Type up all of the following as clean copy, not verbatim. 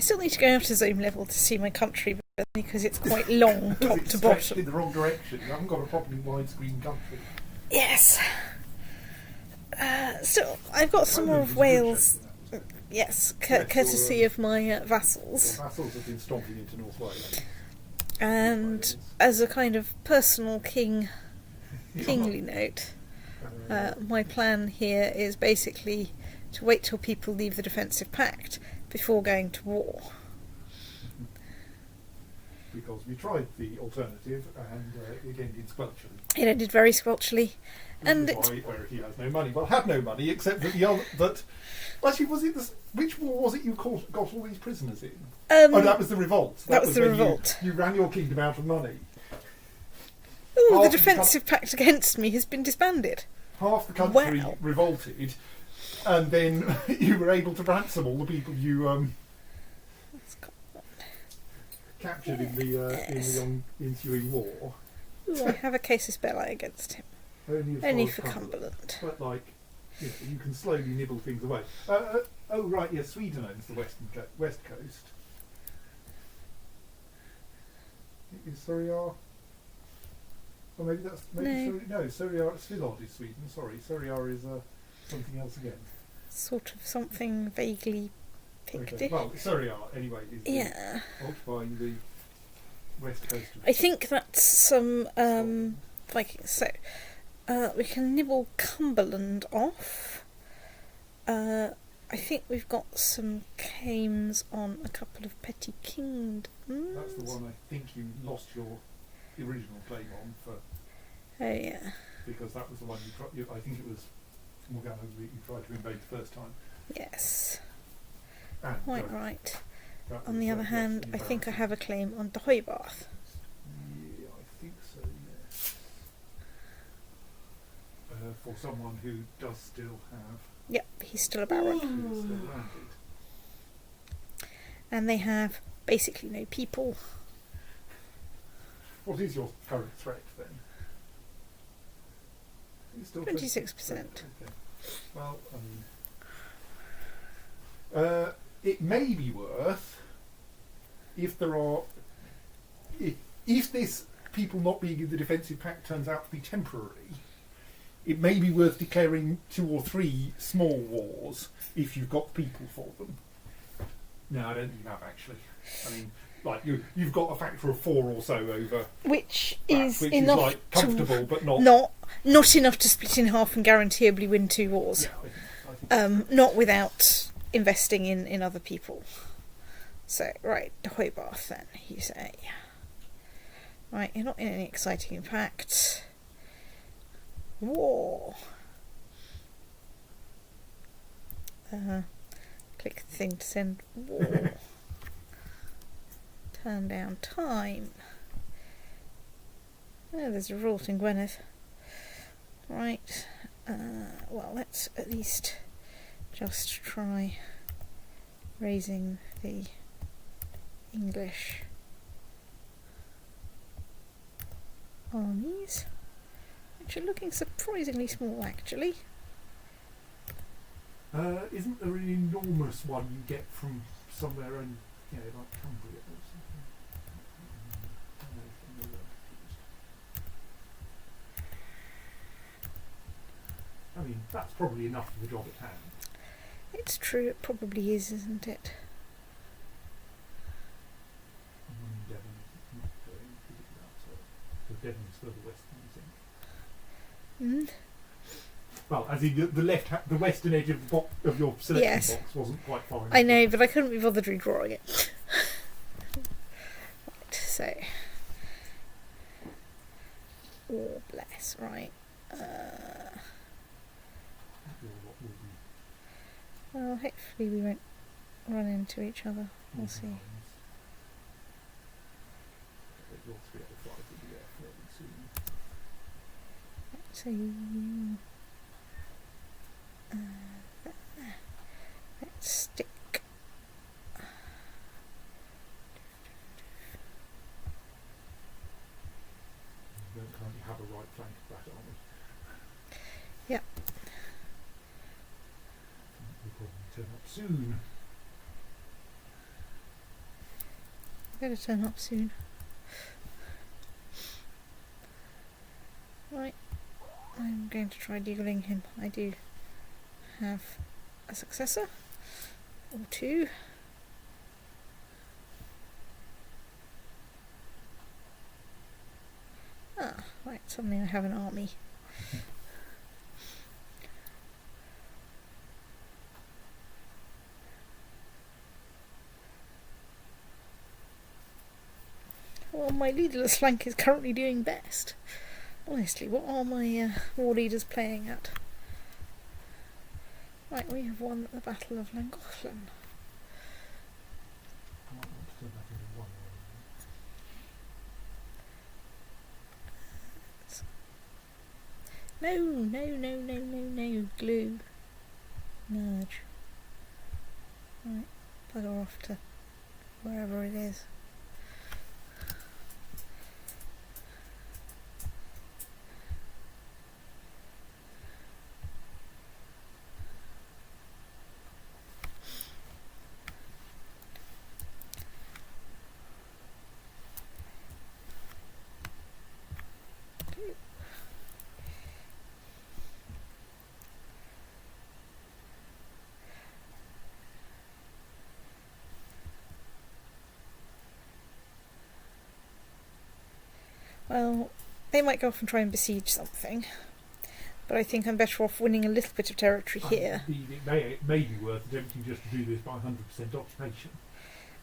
still need to go out to zone level to see my country because it's quite long, top to bottom. In the wrong direction. You haven't got a properly widescreen country. Yes. So I've got some more of Wales. Yes, courtesy of my vassals. Your vassals have been stomping into North Wales. And as a kind of personal kingly note, my plan here is basically to wait till people leave the defensive pact before going to war. Because we tried the alternative and it ended squelchily. It ended very squelchly. And where he has no money. Well, had no money except that the other. Actually, was it which war was it you got all these prisoners in? That was the revolt. That was the revolt. You ran your kingdom out of money. Oh, the defensive pact against me has been disbanded. Half the country revolted, and then you were able to ransom all the people you captured in the ensuing war. Ooh, I have a case of spell against him. Only for Cumberland. But you can slowly nibble things away. Oh right, yeah, Sweden owns the west coast. Is Surrey? Or maybe that's Surrey. Svilod is Sweden. Sorry, Surrey is something else again. Sort of something vaguely Pictish. Okay. Well, Surrey anyway is occupying the west coast. I think that's some Vikings. So we can nibble Cumberland off. I think we've got some claims on a couple of petty kingdoms. That's the one I think you lost your original claim on for. Oh yeah. Because that was the one I think it was Morgana that you tried to invade the first time. Yes. And, quite right. On the other hand, I think I have a claim on Deheubarth. Yeah, I think so, yes. For someone who does still have... Yep, he's still a baron. He's still landed. And they have basically no people. What is your current threat then? It's still 26%. Okay. Well, it may be worth if this people not being in the defensive pact turns out to be temporary. It may be worth declaring 2 or 3 small wars if you've got people for them. No, I don't think you have actually. I mean, like you've got a factor of 4 or so over, which is enough, like comfortable, but not enough to split in half and guaranteeably win 2 wars. Yeah, I think not without investing in other people. So right, Deheubarth then you say. Right, you're not in any exciting pact. War. Click the thing to send war. Turn down time. Oh, there's a revolt in Gwynedd. Right. Well, let's at least just try raising the English armies, which are looking surprisingly small, actually. Isn't there an enormous one you get from somewhere in, like Cumbria or something? I mean, that's probably enough for the job at hand. It's true, it probably is, isn't it? Devon is not going particularly outside. So Devon is further west than you think. Well, as in the western edge of your selection box wasn't quite far enough. I know, but I couldn't be bothered redrawing it. Right, so... Oh, bless, right. Well, hopefully we won't run into each other. We'll see. So let's stick. You don't currently have a right flank of that army. Yep. We'll probably turn up soon. Better turn up soon. Right, I'm going to try deagling him. I do have a successor, or two. Ah, right, suddenly I have an army. Well, my leaderless flank is currently doing best. Honestly, what are my war leaders playing at? Right, we have won the Battle of Llangollen. No, glue. Merge. Right, bugger off to wherever it is. Well, they might go off and try and besiege something, but I think I'm better off winning a little bit of territory here. It may be worth attempting just to do this by 100% occupation.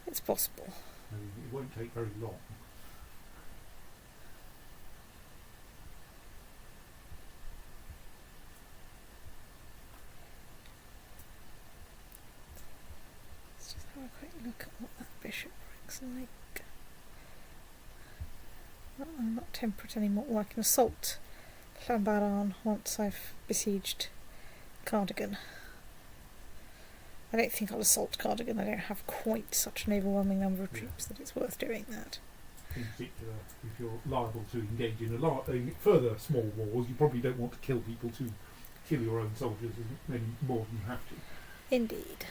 It's possible. It won't take very long. Let's just have a quick look at what that bishop looks like. Well, I'm not temperate anymore. Well, I can assault Llanbaran once I've besieged Cardigan. I don't think I'll assault Cardigan. I don't have quite such an overwhelming number of troops that it's worth doing that. In particular, if you're liable to engage in further small wars, you probably don't want to kill people to kill your own soldiers any more than you have to. Indeed.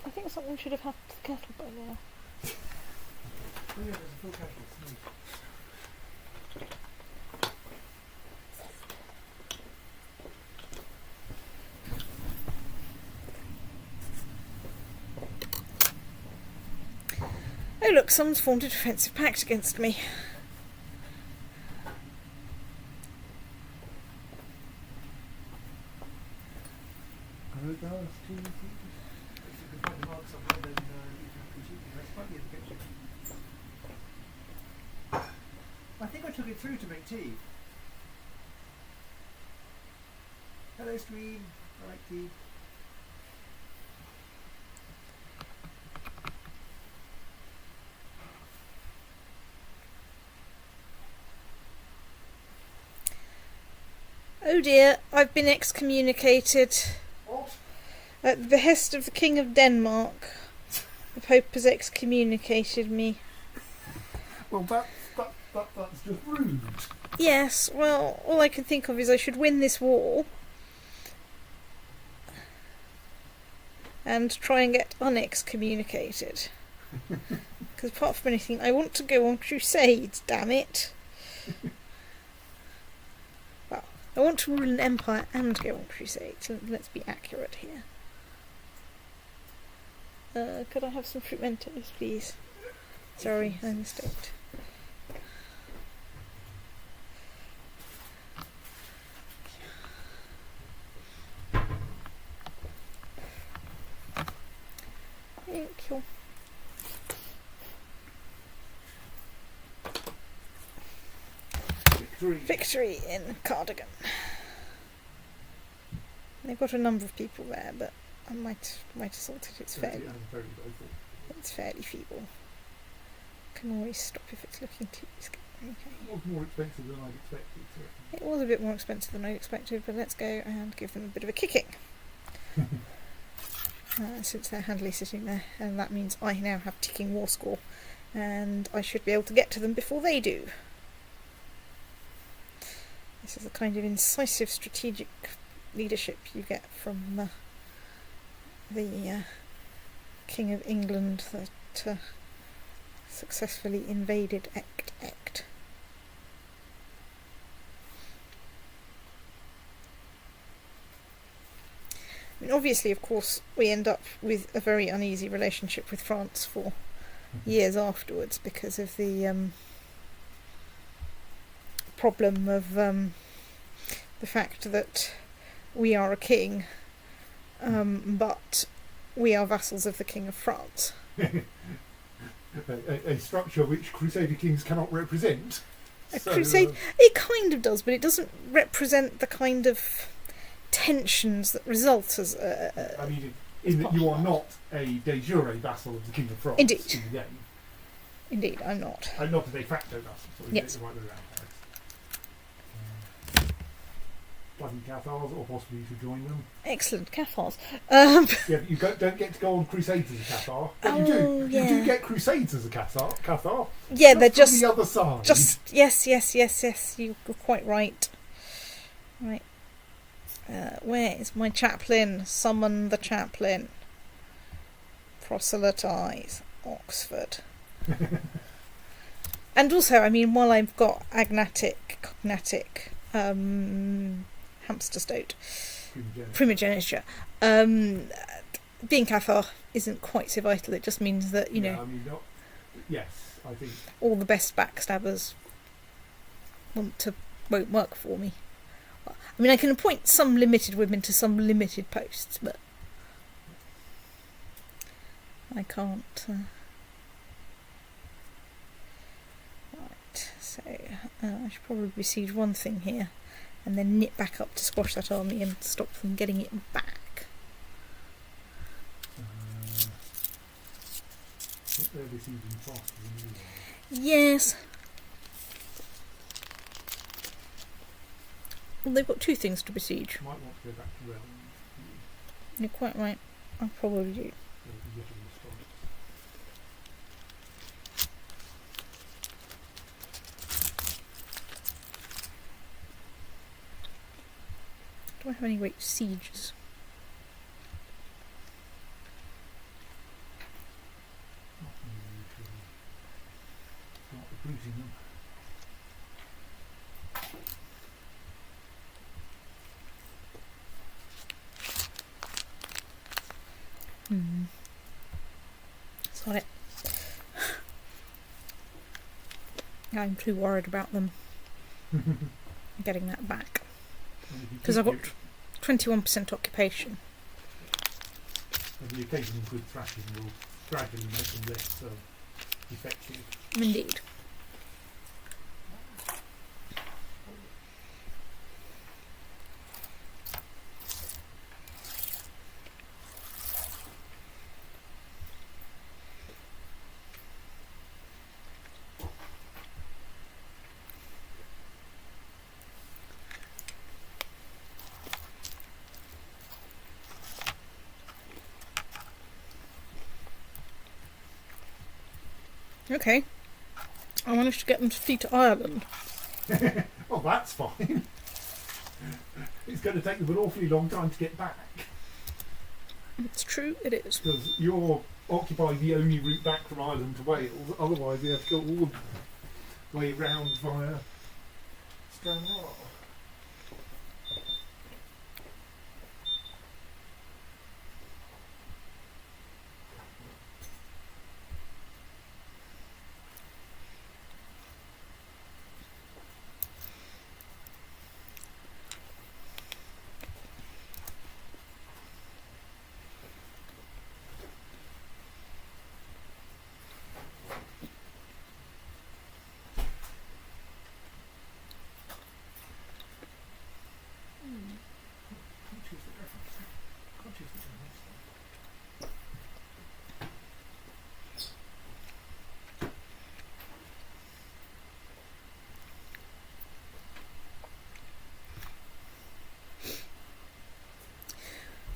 I think something should have happened to the kettle by now. Oh yeah, there's a full kettle. Oh look, someone's formed a defensive pact against me. I think I took it through to make tea. Hello, stream. I like tea. Oh dear, I've been excommunicated. What? At the behest of the King of Denmark. The Pope has excommunicated me. Well, that's just rude. Yes, well, all I can think of is I should win this war and try and get unexcommunicated. Because apart from anything, I want to go on crusades, damn it. Well, I want to rule an empire and go on crusades. Let's be accurate here. Could I have some fruit Mentos, please? Sorry, I mistaked. Thank you. Victory in Cardigan. They've got a number of people there, but I might assault it. It's fairly feeble. Can always stop if it's looking too scary. Okay. It was more expensive than I'd expected. It was a bit more expensive than I expected, but let's go and give them a bit of a kicking. Since they're handily sitting there, and that means I now have ticking war score, and I should be able to get to them before they do. This is a kind of incisive strategic leadership you get from the King of England that successfully invaded Ect. I mean, obviously, of course, we end up with a very uneasy relationship with France for years afterwards because of the problem of the fact that we are a king, but we are vassals of the King of France. a structure which Crusader kings cannot represent. It kind of does, but it doesn't represent the kind of tensions that result as. I mean, in that you are not a de jure vassal of the King of France. Indeed. In the game. Indeed, I'm not. I'm not a de facto vassal. So yes. The right way around. Bloody Cathars, or possibly you should join them. Excellent, Cathars. Yeah, but you don't get to go on crusades as a Cathar. But you do. Yeah. You do get crusades as a Cathar. Yeah, they're just the other side. Yes. You're quite right. Right. Where is my chaplain? Summon the chaplain. Proselytise. Oxford. And also, I mean, while I've got agnatic, cognatic, hamster stoat, primogeniture, being Cathar isn't quite so vital. It just means that, you know, I mean, yes, I think all the best backstabbers won't work for me. I mean, I can appoint some limited women to some limited posts, but I can't. Right, so I should probably besiege one thing here, and then nip back up to squash that army and stop them getting it back. I think they're besieging faster than you are. Yes. Well, they've got two things to besiege. Might want to go back to realms. You're quite right. I probably do. Do I have any great sieges? Not recruiting them. That's not it. I'm too worried about them getting that back. Because I've got 21% occupation. And the occasional good thrashing will gradually make them less effective. Indeed. Okay. I managed to get them to flee to Ireland. Well, that's fine. It's going to take them an awfully long time to get back. It's true, it is. Because you're occupying the only route back from Ireland to Wales. Otherwise, you have to go all the way round via Stranraer.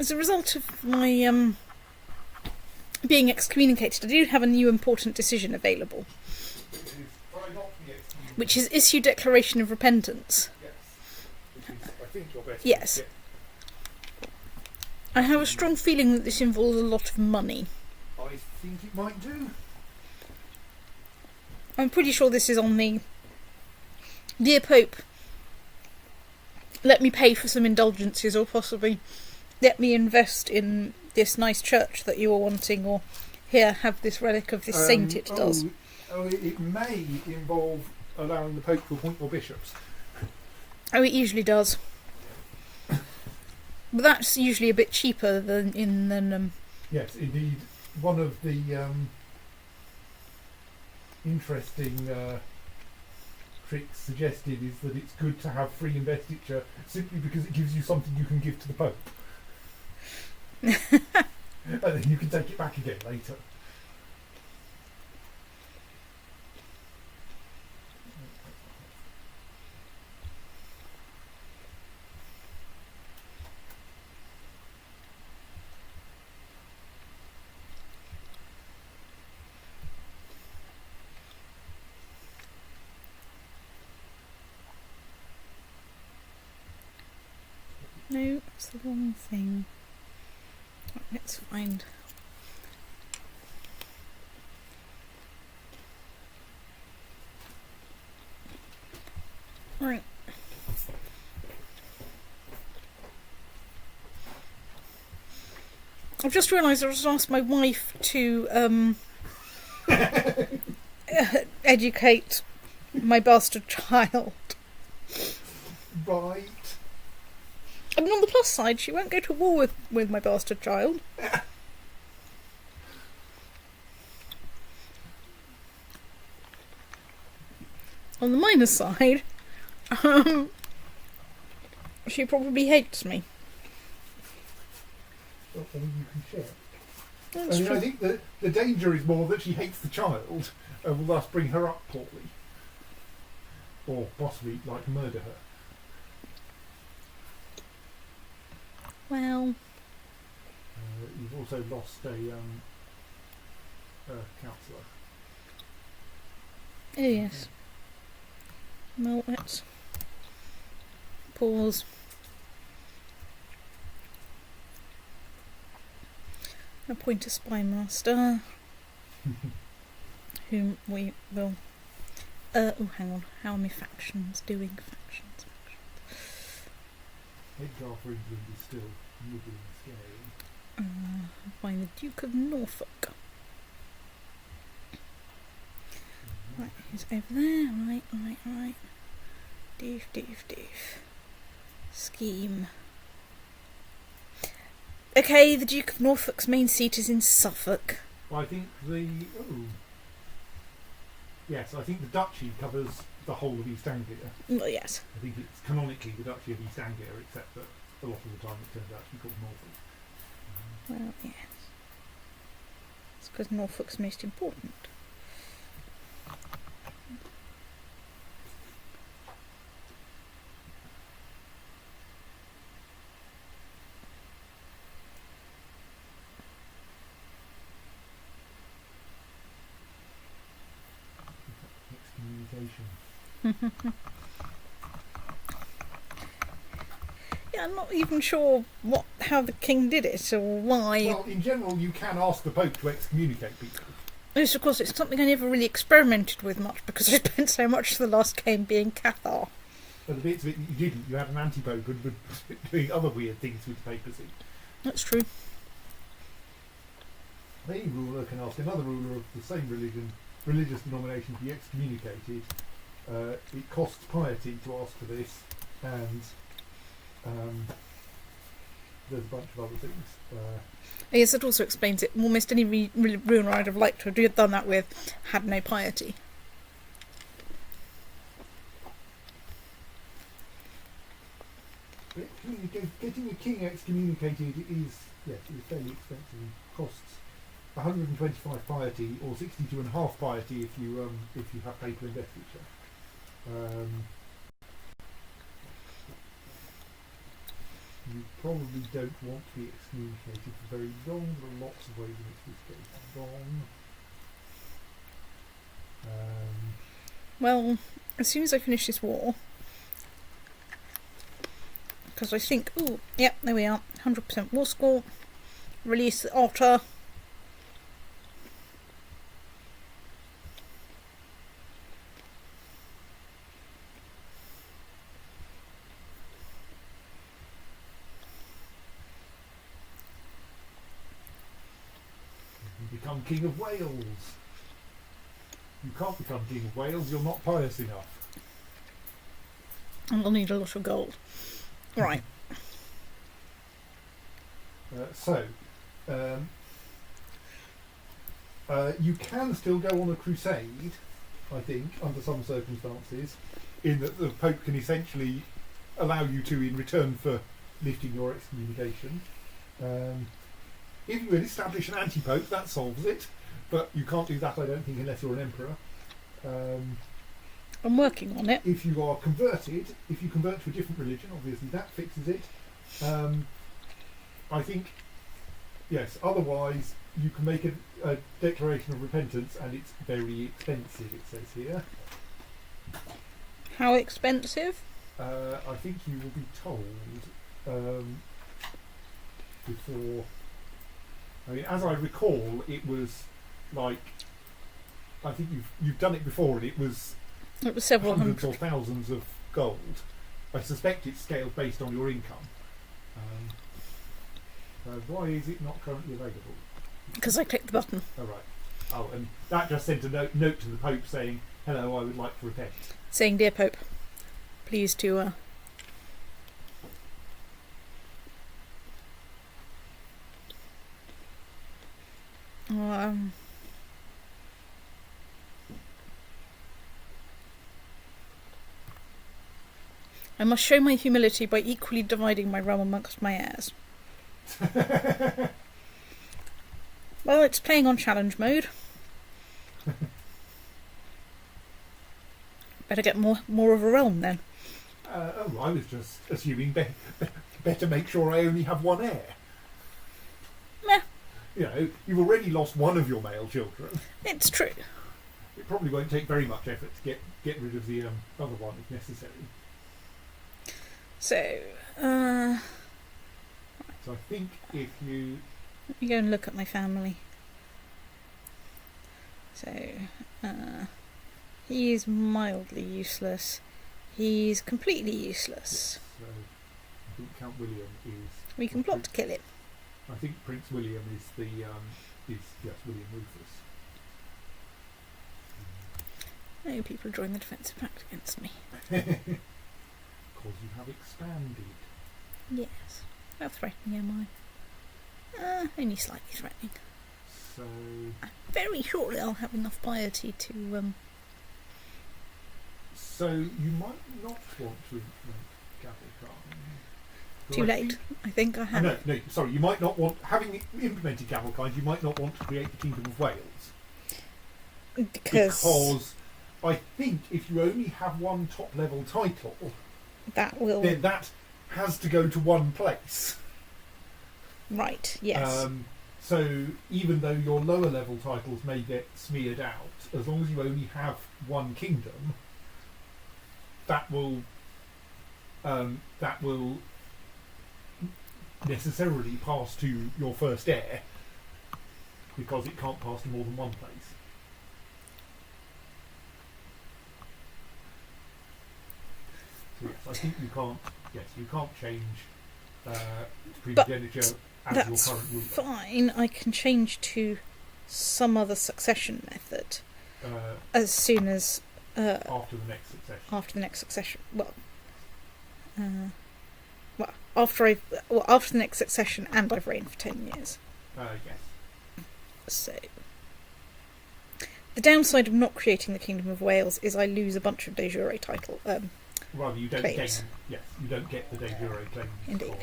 As a result of my being excommunicated, I do have a new important decision available, which is issue declaration of repentance. Yes, which is, I think, your best. Yes. I have a strong feeling that this involves a lot of money. I think it might do. I'm pretty sure this is on the Dear Pope, let me pay for some indulgences, or possibly let me invest in this nice church that you are wanting, or here, have this relic of this saint, it does. It may involve allowing the Pope to appoint more bishops. Oh, it usually does. But that's usually a bit cheaper than Yes, indeed. One of the interesting tricks suggested is that it's good to have free investiture simply because it gives you something you can give to the Pope. And then you can take it back again later. No, it's the wrong thing. Right, let's find. Right. I've just realised I was asked my wife to educate my bastard child. Right. I mean, on the plus side, she won't go to war with my bastard child. On the minus side, she probably hates me. Or you can share. That's true. I think the danger is more that she hates the child and will thus bring her up poorly. Or possibly, murder her. Well, You've also lost a counsellor. oh yes. Well, let's pause. Appoint a spy master, whom we will. Oh, hang on. How are my factions doing? Factions. Edgar for England is still nibbling scary. Find the Duke of Norfolk. Right, he's over there. Right. Deef. Scheme. Okay, the Duke of Norfolk's main seat is in Suffolk. Well, I think Yes, I think the duchy covers the whole of East Anglia. Well, yes. I think it's canonically the Duchy of East Anglia, except that a lot of the time it turns out to be called Norfolk. Well, yes. It's because Norfolk's most important. Excommunication. Yeah, I'm not even sure how the king did it or why. Well, in general, you can ask the Pope to excommunicate people. Yes, of course, it's something I never really experimented with much because I spent so much of the last game being Cathar. But the bits of it that you didn't, you had an anti-pope and were doing other weird things with the papacy. That's true. A ruler can ask another ruler of the same religious denomination to be excommunicated. It costs piety to ask for this, and there's a bunch of other things. Yes, it also explains it. Almost any ruler I'd have liked to have done that with had no piety. Getting a king excommunicated is fairly expensive. It costs 125 piety or 62.5 piety if you have paper investiture. You probably don't want to be excommunicated for very long. There are lots of ways in which this goes wrong. Well, as soon as I finish this war, Because I think, ooh, yep, there we are. 100% war score. Release the otter. You become King of Wales. You can't become King of Wales, you're not pious enough. And I'll need a lot of gold. Right. You can still go on a crusade, I think, under some circumstances, in that the Pope can essentially allow you to in return for lifting your excommunication. If you establish an anti-Pope, that solves it, but you can't do that, I don't think, unless you're an emperor. I'm working on it. If you are converted, if you convert to a different religion, obviously that fixes it. I think, yes, otherwise you can make a declaration of repentance and it's very expensive, it says here. How expensive? I think you will be told before. I mean, as I recall, it was like, I think you've done it before, and it was Several hundreds hundred. or thousands of gold. I suspect it's scaled based on your income. Why is it not currently available? Because I clicked the button. Oh, right. Oh, and that just sent a note to the Pope saying, "Hello, I would like to repent." Saying, "Dear Pope, please to I must show my humility by equally dividing my realm amongst my heirs." Well, it's playing on challenge mode. Better get more of a realm then. I was just assuming better make sure I only have one heir. Meh. You know, you've already lost one of your male children. It's true. It probably won't take very much effort to get rid of the other one if necessary. So, So I think if you... let me go and look at my family. So, he's mildly useless. He's completely useless. So I think Count William is... We can plot to kill him. I think Prince William is the William Rufus. No, people join the defensive pact against me. Because you have expanded. Yes. How threatening am I? Only slightly threatening. So Very shortly I'll have enough piety to So you might not want to implement Gavelkind. Too late. I think I have. No, sorry, you might not want, having implemented Gavelkind, you might not want to create the Kingdom of Wales. Because I think if you only have one top level title, then that has to go to one place. Right, yes. So even though your lower level titles may get smeared out, as long as you only have one kingdom, that will necessarily pass to your first heir, because it can't pass to more than one place. So yes, I think you can't. Yes, you can't change primogeniture as your current ruler. Fine. I can change to some other succession method as soon as after the next succession. After the next succession. After the next succession, and I've reigned for 10 years. Yes. So, the downside of not creating the Kingdom of Wales is I lose a bunch of de jure title. Rather, you don't claims. you don't get the de jure claims Indeed.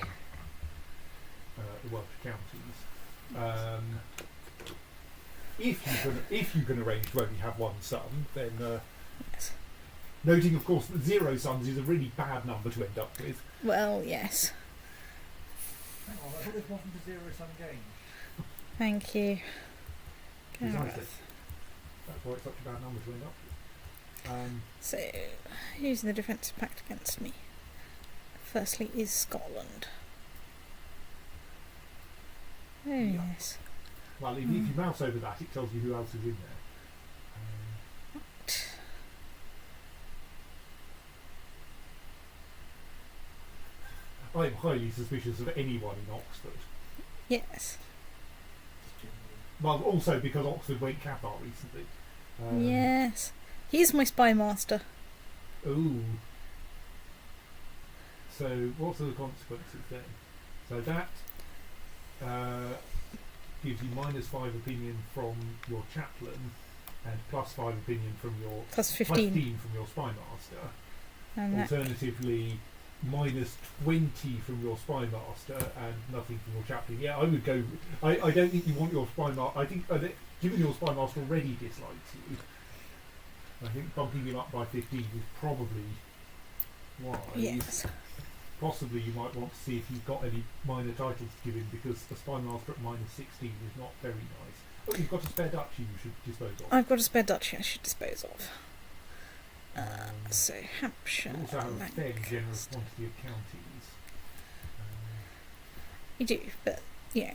from the Welsh counties. If you can arrange to only have one son, then Yes. noting, of course, that 0 sons is a really bad number to end up with. Well, yes. Hang on, I thought this wasn't a zero-sum game. Thank you. Precisely. Gareth. That's why it's such a bad number to end up with. So, using the defensive pact against me. firstly is Scotland. Oh, Yeah. yes. Well, if you mouse over that, it tells you who else is in there. I'm highly suspicious of anyone in Oxford. Yes. Well, also because Oxford went Cathar recently. Yes. He's my spy master. Ooh. So, what are the consequences then? So that gives you -5 opinion from your chaplain and +5 opinion from your Plus 15. from your spy master. And that, Alternatively, -20 from your spy master and nothing from your chaplain. Yeah, I would go. I don't think you want your spy master. I think given your spy master already dislikes you, I think bumping him up by 15 is probably wise. yes. Possibly you might want to see if you've got any minor titles to give him, because the spy master at -16 is not very nice. Oh, you've got a spare duchy you should dispose of. I've got a spare duchy I should dispose of. So Hampshire. You also have a fairly generous Lancaster. quantity of counties. You do, but yeah,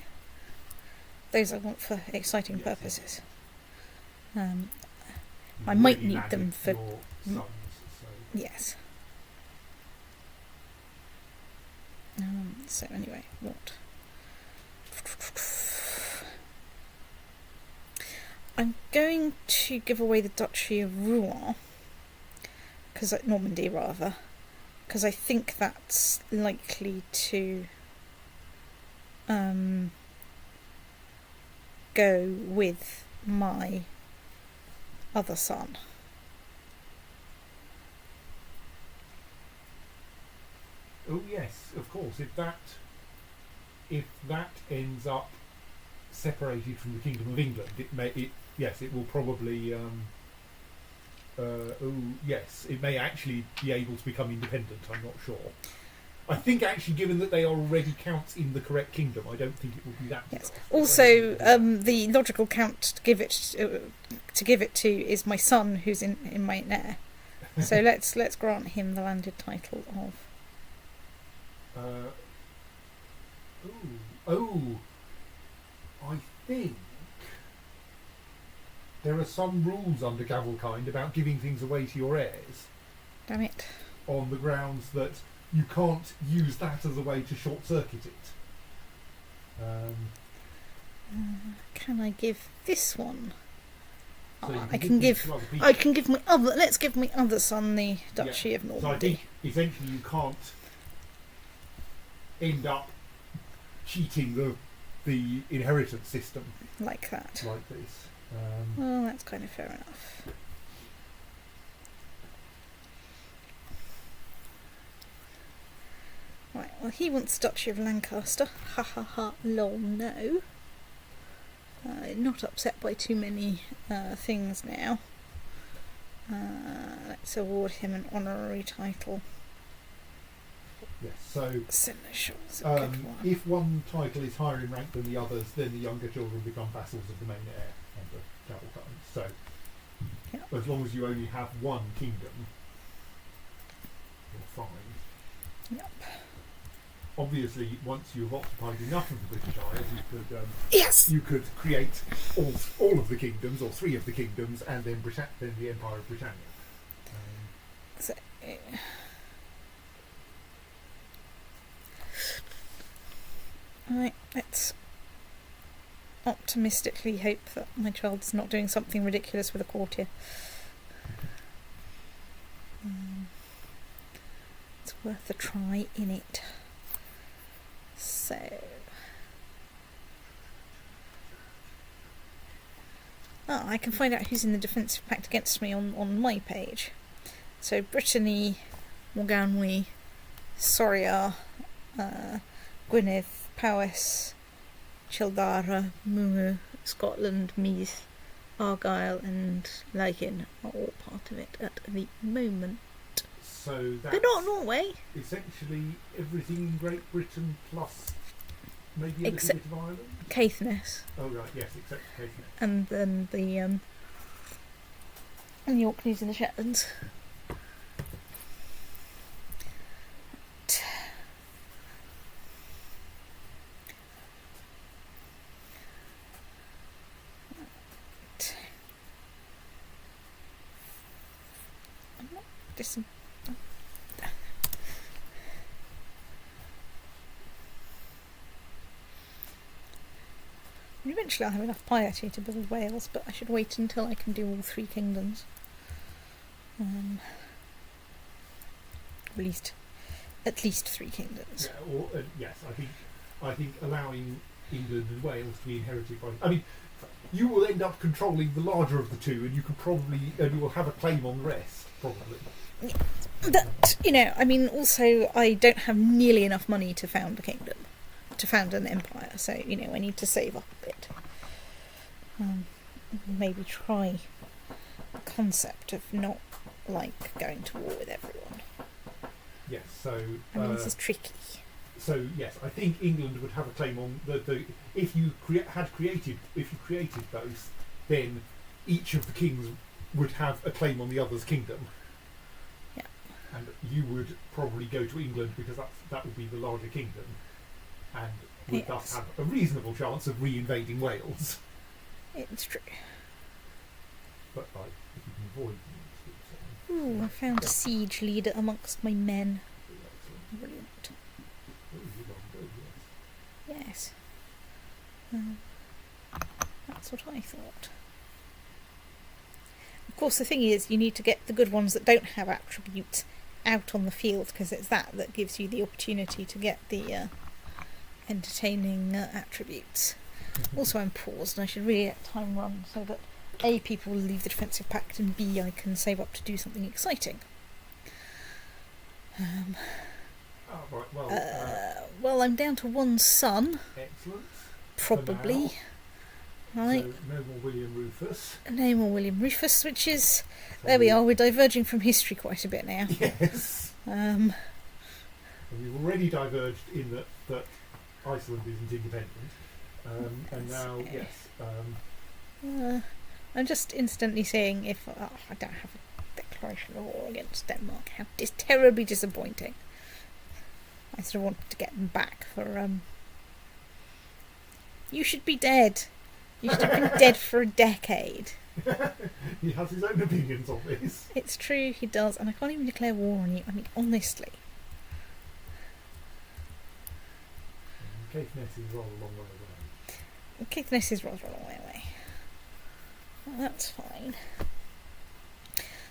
those I want for exciting Yes, purposes. I You've might already need landed them for- your sons, so Yes. So anyway, what? I'm going to give away the Duchy of Rouen, Normandy rather, because I think that's likely to go with my other son. oh yes, of course. If that ends up separated from the Kingdom of England, it will probably. It may actually be able to become independent. I'm not sure. I think actually, given that they are already counts in the correct kingdom, I don't think it will be that. Yes. disastrous. Also, the logical count to give it to is my son, who's in my heir. So let's grant him the landed title of. I think there are some rules under Gavelkind about giving things away to your heirs, Damn it! on the grounds that you can't use that as a way to short circuit it. Can I give this one? So you I can give. to other people. I can give my other. Let's give my other son the Duchy of So I Normandy. think essentially you can't end up cheating the inheritance system Like that. like this. Well, that's kind of fair enough. Right, well, he wants the Duchy of Lancaster. Ha ha ha, lol, no. Not upset by too many things now. Let's award him an honorary title. Yes. So Seneschal's a good one. if one title is higher in rank than the others, then the younger children become vassals of the main heir under Gavelkind. So Yeah. as long as you only have one kingdom, you're fine. Yep. Obviously, once you've occupied enough of the British Isles, Yes! you could create all of the kingdoms, or 3 of the kingdoms, and then the Empire of Britannia. So, right, let's optimistically hope that my child's not doing something ridiculous with a courtier. It's worth a try, innit? So, I can find out who's in the defensive pact against me on my page. So Brittany, Morganwy, Soria, Gwynedd, Powys, Childara, Mumu, Scotland, Meath, Argyll and Lothian are all part of it at the moment. So that's But not Norway. essentially everything in Great Britain plus maybe a Except- little bit of Ireland. Caithness. Oh right, yes, except for Caithness. And then the and the Orkneys and the Shetlands. Eventually I'll have enough piety to build Wales, but I should wait until I can do all 3 kingdoms. At least 3 kingdoms. Yeah, or yes, I think allowing England and Wales to be inherited by. I mean, you will end up controlling the larger of the two, and you will have a claim on the rest, probably. But I mean, also I don't have nearly enough money to found a kingdom, to found an empire. So I need to save up a bit. Maybe try the concept of not going to war with everyone. Yes, so I mean, this is tricky. So yes, I think England would have a claim on the if you created both, then each of the kings would have a claim on the other's kingdom. Yeah. And you would probably go to England because that would be the larger kingdom, and would thus have a reasonable chance of re-invading Wales. It's true. But if you can avoid. Ooh, I found a siege leader amongst my men. Brilliant. Yes. That's what I thought. Of course, the thing is, you need to get the good ones that don't have attributes out on the field, because it's that gives you the opportunity to get the entertaining attributes. Also, I'm paused, and I should really let time run so that A, people will leave the defensive pact, and B, I can save up to do something exciting. Well, I'm down to 1 son. Excellent. Probably. Right. So no more William Rufus. No more William Rufus, which is... There we are, we're diverging from history quite a bit now. Yes. And we've already diverged in that Iceland isn't independent. And now, yes. I'm just instantly saying if I don't have a declaration of war against Denmark, how terribly disappointing. I sort of wanted to get them back for... You should be dead. You should have been dead for a decade. He has his own opinions on this. It's true, he does, and I can't even declare war on you. I mean, honestly. Caithness is rather a long way away. Caithness is rather a long way away. Well, that's fine.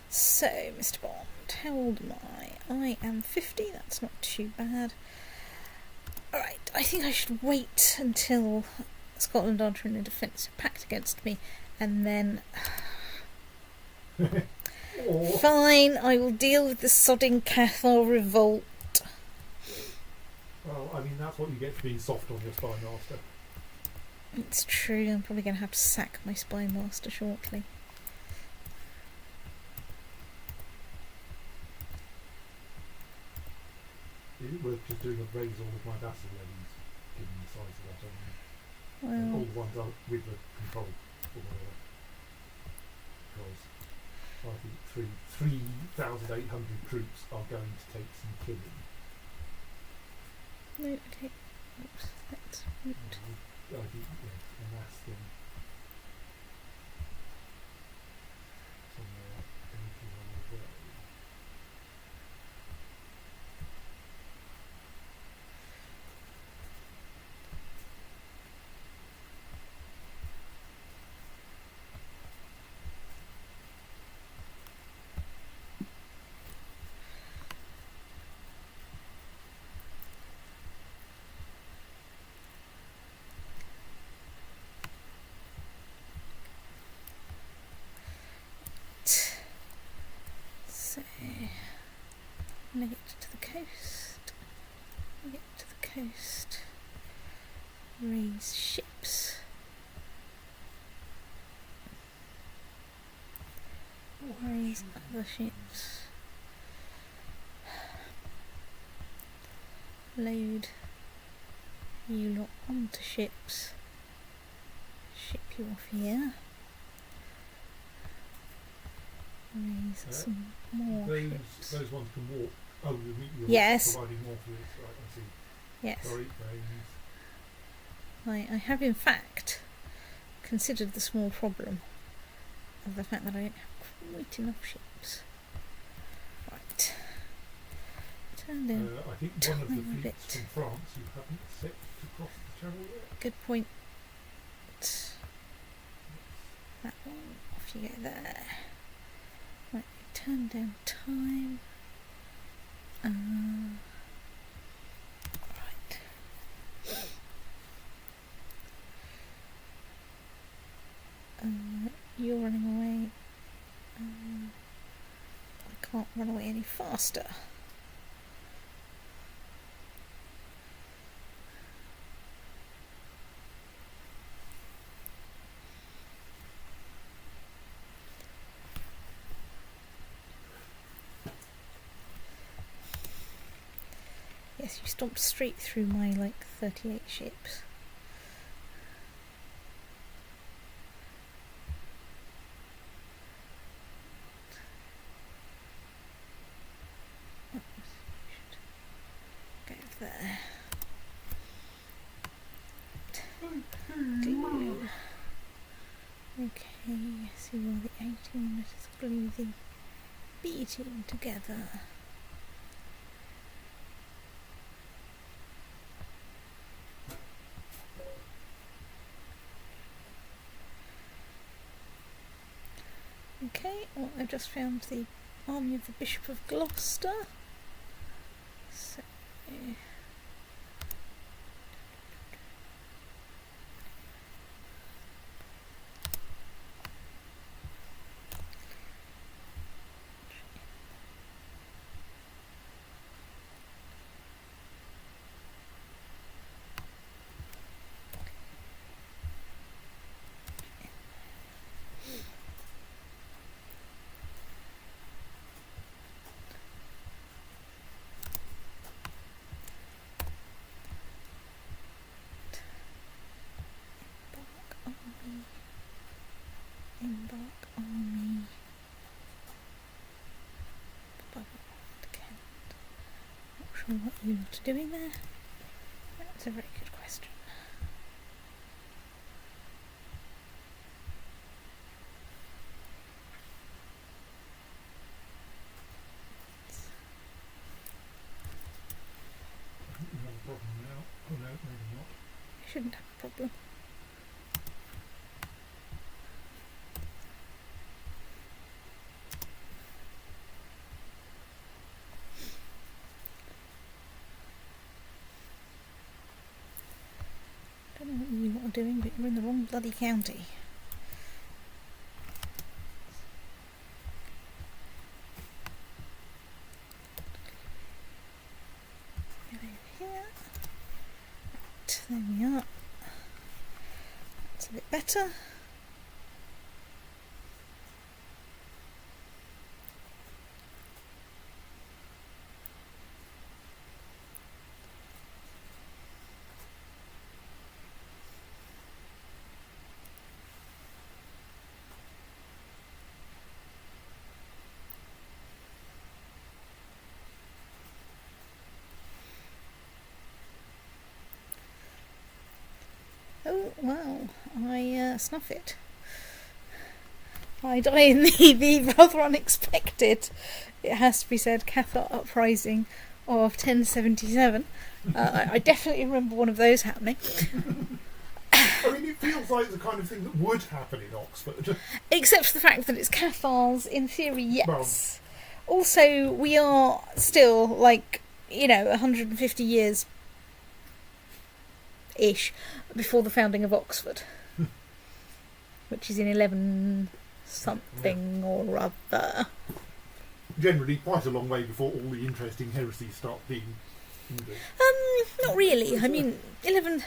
So, Mr. Bond, how old am I? I am 50, that's not too bad. Alright, I think I should wait until Scotland are in a defensive pact against me, and then... Fine, I will deal with the sodding Cathar revolt. Well, I mean, that's what you get for being soft on your spy master. It's true, I'm probably going to have to sack my spy master shortly. Is it worth just doing a raise all of my vassal levies, given the size of that army? Well, And all the ones are with the control or whatever. Because I think 3,800 troops are going to take some killing. no, okay. Oops, let's root. I think, yeah, and that's them. Somewhere anything on the way. So, leg it to the coast. Leg it to the coast. Raise ships. Raise other ships. Load you lot onto ships. Ship you off here. Raise some more ships. Those ones can walk. Oh, you're Yes. providing more for this, right? I see. Yes. Sorry, brains. I have in fact considered the small problem of the fact that I don't have quite enough ships. Right, Right. Turn down. I think one of the Tiny fleets bit. from France you haven't set to cross the channel yet. Good point. That one. Off you go there. Right. Turn down time. Right. You're running away. I can't run away any faster. Yes, you stomped straight through my 38 ships. Go there. Do you? Okay, so you are the 18. Let us glue the B team together. Okay, well, I've just found the army of the Bishop of Gloucester. So, embark army. Not sure what you lot are doing there. That's a very good question. I think we have a problem now. Oh no, maybe not. I shouldn't have a problem. Don't know what you lot are doing, but you're in the wrong bloody county. Go over here. Right, there we are. That's a bit better. Oh, well, I snuff it. I die in the rather unexpected, it has to be said, Cathar uprising of 1077. I definitely remember one of those happening. I mean, it feels like the kind of thing that would happen in Oxford. Except for the fact that it's Cathars, in theory, yes. Also, we are still, 150 years ish before the founding of Oxford, which is in 11 something or other. Generally, quite a long way before all the interesting heresies start being English. Not really. I mean, 11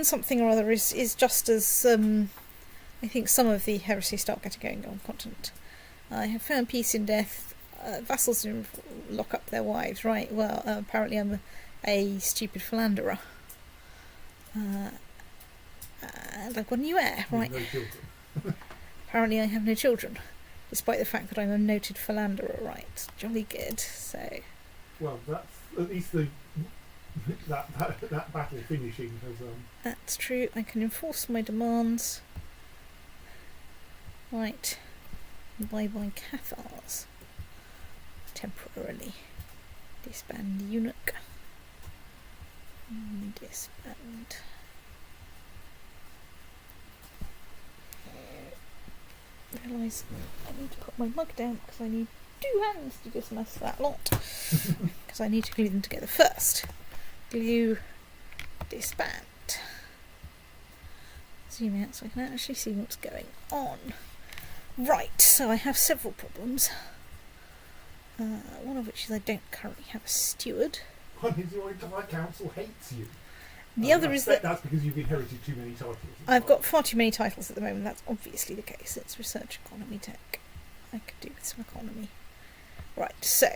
something or other is just as I think some of the heresies start getting going on continent. I have found peace in death. Vassals lock up their wives. Right. Well, apparently I'm a stupid philanderer. And I've got a new heir, right? No children. Apparently I have no children, despite the fact that I'm a noted philanderer, right? Jolly good, so... Well, that's at least that battle finishing has... That's true, I can enforce my demands. Right. Bye-bye Cathars. temporarily. Disband eunuch. Disband. Realise I need to put my mug down because I need 2 hands to dismiss that lot. Because I need to glue them together first. Glue, disband. Zoom out so I can actually see what's going on. Right, so I have several problems. One of which is I don't currently have a steward. One is your entire council hates you. The other is that that's because you've inherited too many titles. I've got far too many titles at the moment. That's obviously the case. It's research, economy, tech. I could do with some economy. Right, so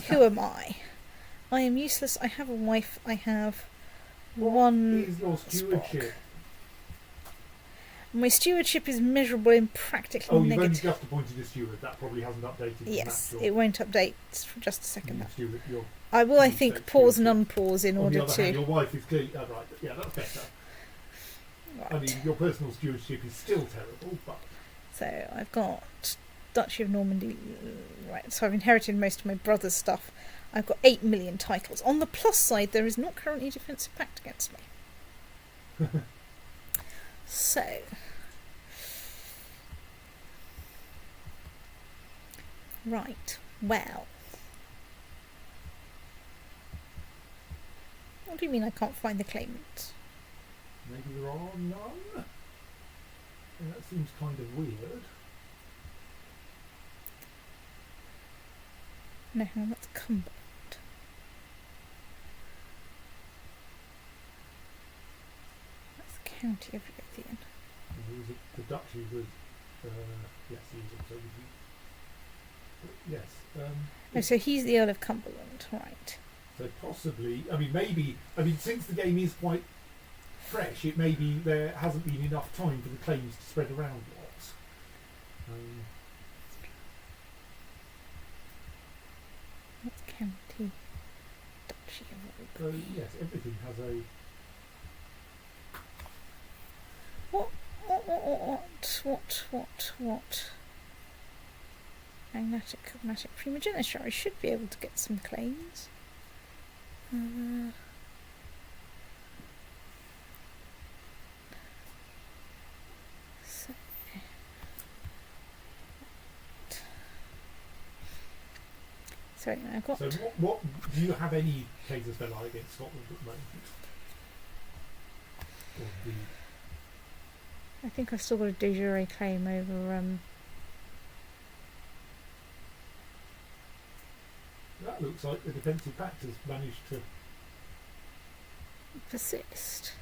who am I? I am useless. I have a wife. I have one. Is your stewardship? Spock. My stewardship is miserable and practically you've negative. only just appointed a steward. That probably hasn't updated. Yes, it won't update for just a second. Your I will, I think, pause and unpause in order on the other to. hand, your wife is clearly right. Yeah, that's better. Right. I mean, your personal stewardship is still terrible, but So I've got Duchy of Normandy. Right, so I've inherited most of my brother's stuff. I've got 8 million titles. On the plus side, there is not currently a defensive pact against me. So. Right, well. What do you mean I can't find the claimants? maybe there are none. And that seems kind of weird. No, hang on, that's Cumberland. That's the county of Lothian. The duchy was, yes, he was also with you. But yes. Oh, so he's the Earl of Cumberland, right. So possibly, since the game is quite fresh, it may be there hasn't been enough time for the claims to spread around lots. That's county. Duchy of So yes, everything has a. What? Magnetic, cognatic, primogeniture. I should be able to get some claims. So anyway, I've got. So what do you have any cases that lie against Scotland at the moment? Or I think I've still got a de jure claim over. that looks like the defensive pact has managed to. Persist.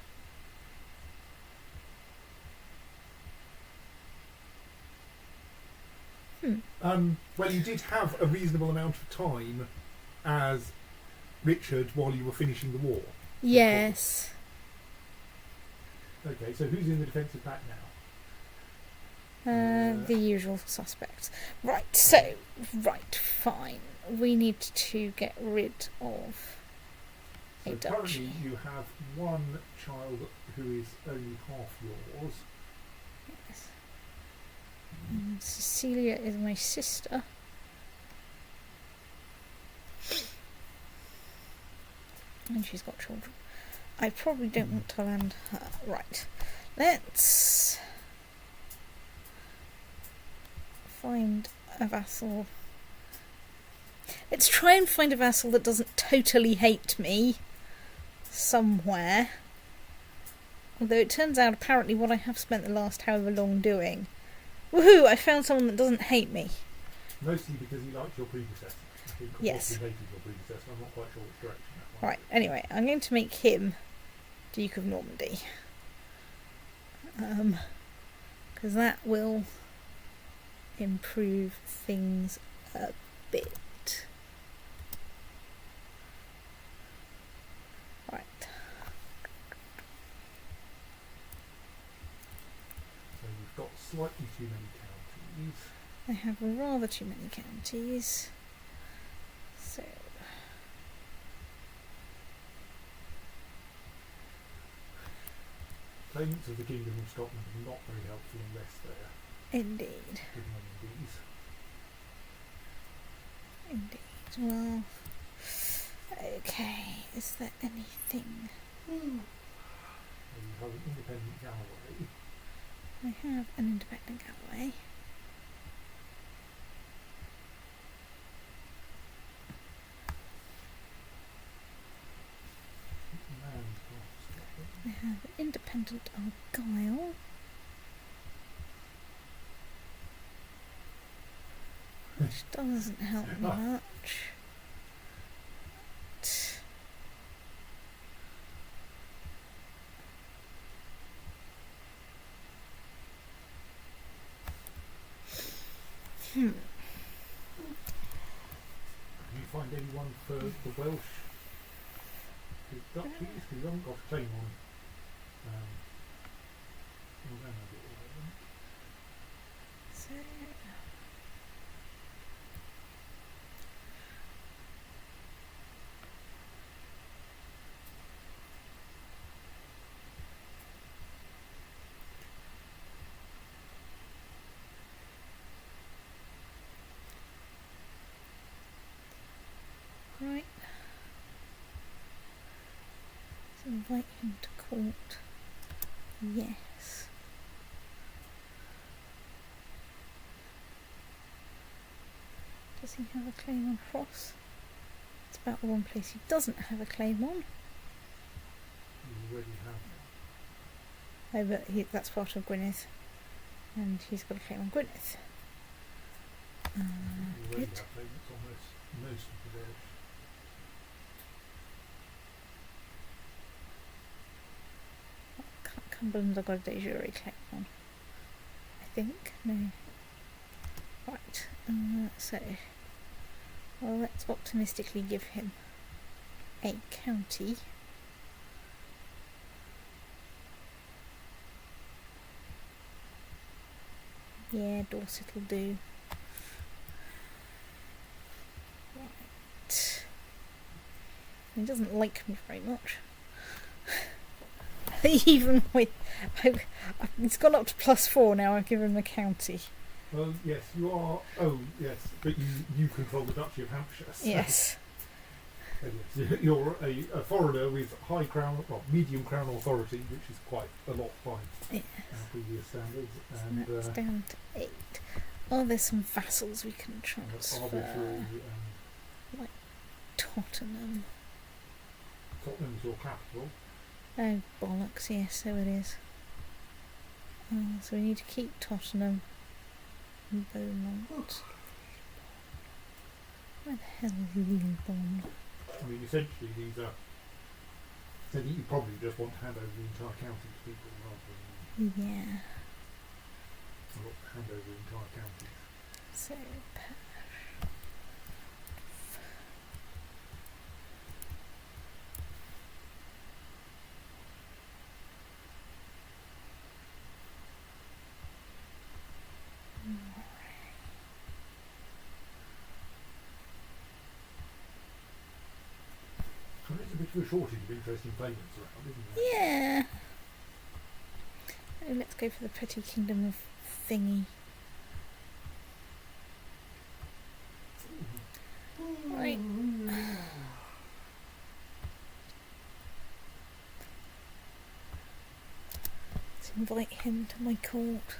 Well, you did have a reasonable amount of time as Richard while you were finishing the war. Yes. Okay, so who's in the defensive pact now? The usual suspects. Right, so, fine. We need to get rid of a So duchy. currently you have one child who is only half yours. Yes. Cecilia is my sister. And she's got children. I probably don't want to land her. Right. Let's find a vassal. Let's try and find a vassal that doesn't totally hate me somewhere. Although it turns out apparently what I have spent the last however long doing. Woohoo! I found someone that doesn't hate me. Mostly because he liked your predecessor. I think Yes. He hated your predecessor. I'm not quite sure which direction that Right, anyway, I'm going to make him Duke of Normandy. Because that will improve things a bit. Right. So you've got slightly too many counties. I have rather too many counties. So, Claimants of the Kingdom of Scotland are not very helpful unless they're indeed. good Normandies. Indeed. Well, okay. Is there anything? You have an independent gallery. I have an independent gallery. I have an independent Argyle. Which doesn't help me much. Can you find anyone for the Welsh? Because you haven't got a claim on. So, right. Let's invite him to court. Yes. Does he have a claim on Cross? It's about the one place he doesn't have a claim on. You already have. Oh, but that's part of Gwynedd. And he's got a claim on Gwynedd. You already Good. have claimants on most of the Welsh. Cumberland I've got a de jure claim on. I think. No. Right. So, well, let's optimistically give him a county. Yeah, Dorset will do. Right. He doesn't like me very much. Even with... it's gone up to +4 now, I've given him a county. Well, yes, you are. Oh, yes, but you control the Duchy of Hampshire. So Yes. yes, you're a foreigner with high crown, well, medium crown authority, which is quite a lot by Yes. our previous standards, So and that's down to 8. Are there some vassals we can transfer? arbitrary. Tottenham. Tottenham's your capital. Oh, bollocks, yes, so it is. So we need to keep Tottenham. Beaumont. Where the hell is Lillebonne? I mean, essentially, these are. So you probably just want to hand over the entire county to people rather than Yeah. hand over the entire county. So, Well, there's a bit of a shortage of interesting claimants around, isn't there? yeah. Oh, let's go for the petty kingdom of thingy. Right. Let's invite him to my court.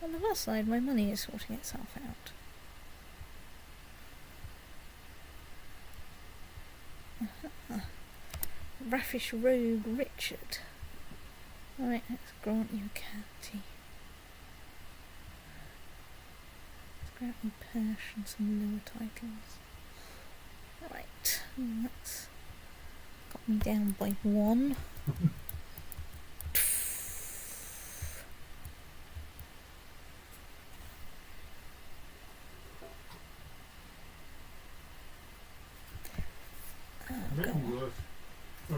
On the plus side, my money is sorting itself out. Raffish rogue Richard. Right, let's grant you a county. Let's grant you Persh and some lower titles. Right, that's got me down by 1. Maybe worth. Yeah,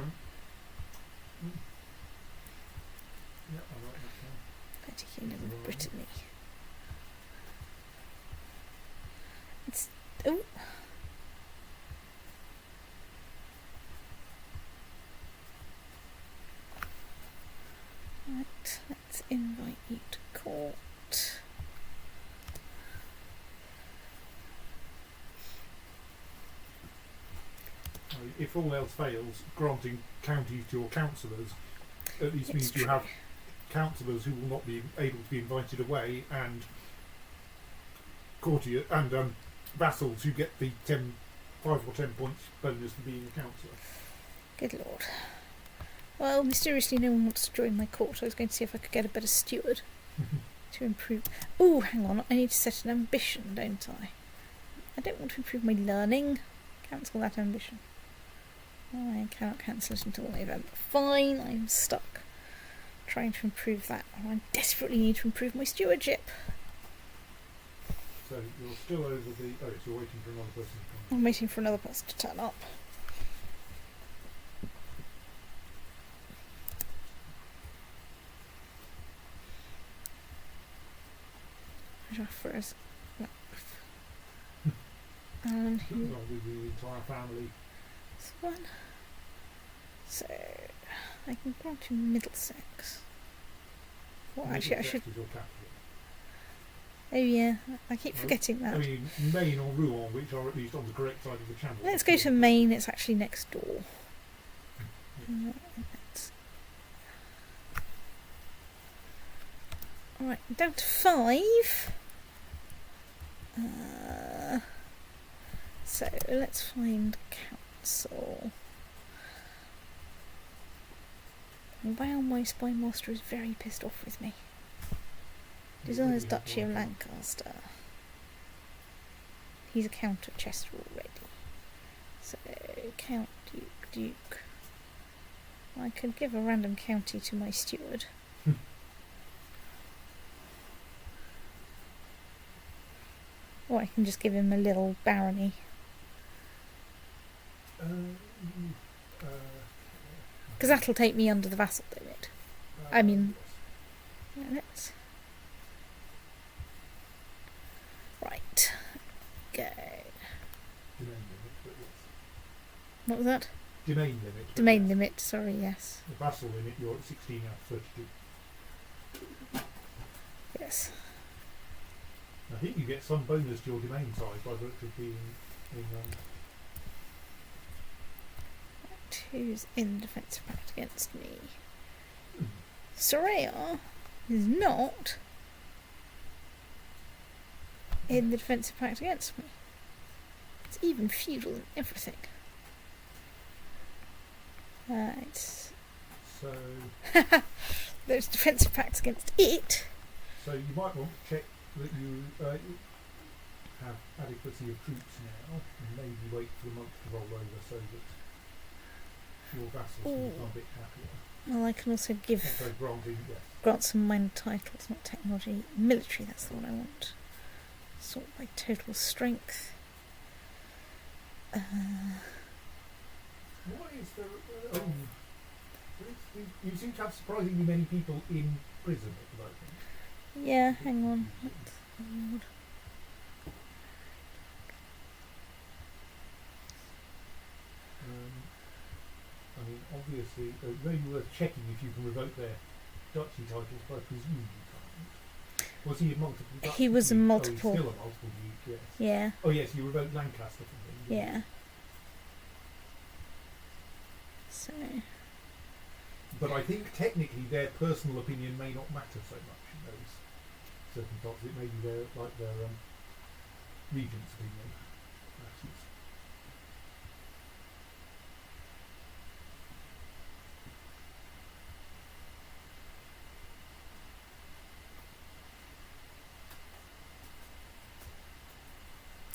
I like that one. Petty Kingdom of Brittany. Oh. Right, let's invite you to court. If all else fails, granting counties to your councillors at least It's means you true. have councillors who will not be able to be invited away, and courtier and vassals who get the 5 or 10 points bonus for being a councillor. Good lord. Well, mysteriously no one wants to join my court. I was going to see if I could get a better steward to improve. Oh, hang on. I need to set an ambition, don't I? I don't want to improve my learning. Cancel that ambition. I cannot cancel it until November. Fine, I'm stuck trying to improve that. I desperately need to improve my stewardship. So you're still over the... Oh, so you're waiting for another person to come. I'm waiting for another person to turn up. Joffre's wife. And who? Not with the entire family. This one. So I can grant him Middlesex. Well, actually, I should. Middlesex is your capital. Oh yeah, I keep Well, forgetting that. I mean, Maine or Rouen, which are at least on the correct side of the channel. Let's go to Maine. It's actually next door. Alright, down to 5. So let's find council. Wow, my spy master is very pissed off with me. Desires Duchy of Lancaster. He's a count at Chester already. So, Count, Duke. I could give a random county to my steward. Or I can just give him a little barony. Because that'll take me under the vassal limit. I mean, yeah, let's... Right. Go. Domain limit, but yes. What was that? Domain limit. but Domain yes. limit, sorry, yes. The vassal limit, you're at 16 out of 32. Yes. I think you get some bonus to your domain size by virtue of being in Who's in defensive pact against me? Soraya is not in the defensive pact against me. It's even feudal and everything. Right. So There's defensive pacts against it. you might want to check that you have adequacy of troops now, and maybe wait for the month to roll over so that your vassals can become a bit happier. Well, I can also give So granting, yes. grant some minor titles, not technology. Military, that's the one I want. Sort by total strength. What is the... you seem to have surprisingly many people in prison at the moment. Yeah, hang on. Let's forward. I mean, obviously, it may be worth checking if you can revoke their duchy titles, but I presume you can't. Was he a multiple duchy? He was a multiple. Oh, he's still a multiple duke, yes. Yeah, Oh, yes, you revoked Lancaster from him. didn't yeah. you? So, But I think technically their personal opinion may not matter so much in those circumstances. It may be their regent's opinion matters.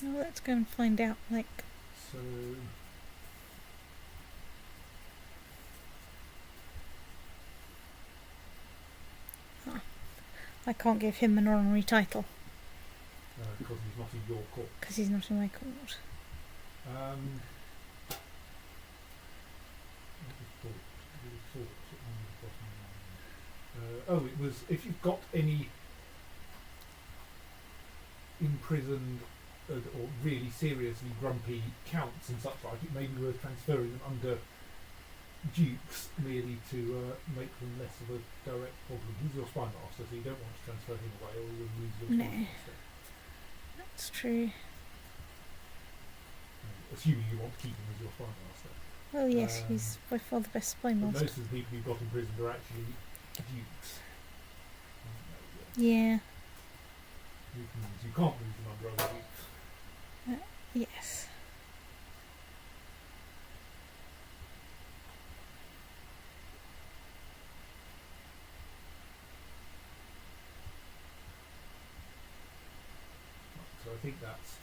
well, let's go and find out, like, So I can't give him an honorary title because he's not in your court. because he's not in my court. I just thought, it was if you've got any imprisoned or really seriously grumpy counts and such like, it may be worth transferring them under dukes merely to make them less of a direct problem. He's your spy master, so you don't want to transfer him away or you'll lose your No. spy master. That's true. Assuming you want to keep him as your spy master. Well, yes, he's by far the best spy But master. most of the people you've got in prison are actually dukes. Yeah. You can't lose them under other dukes. Yes. So I think that's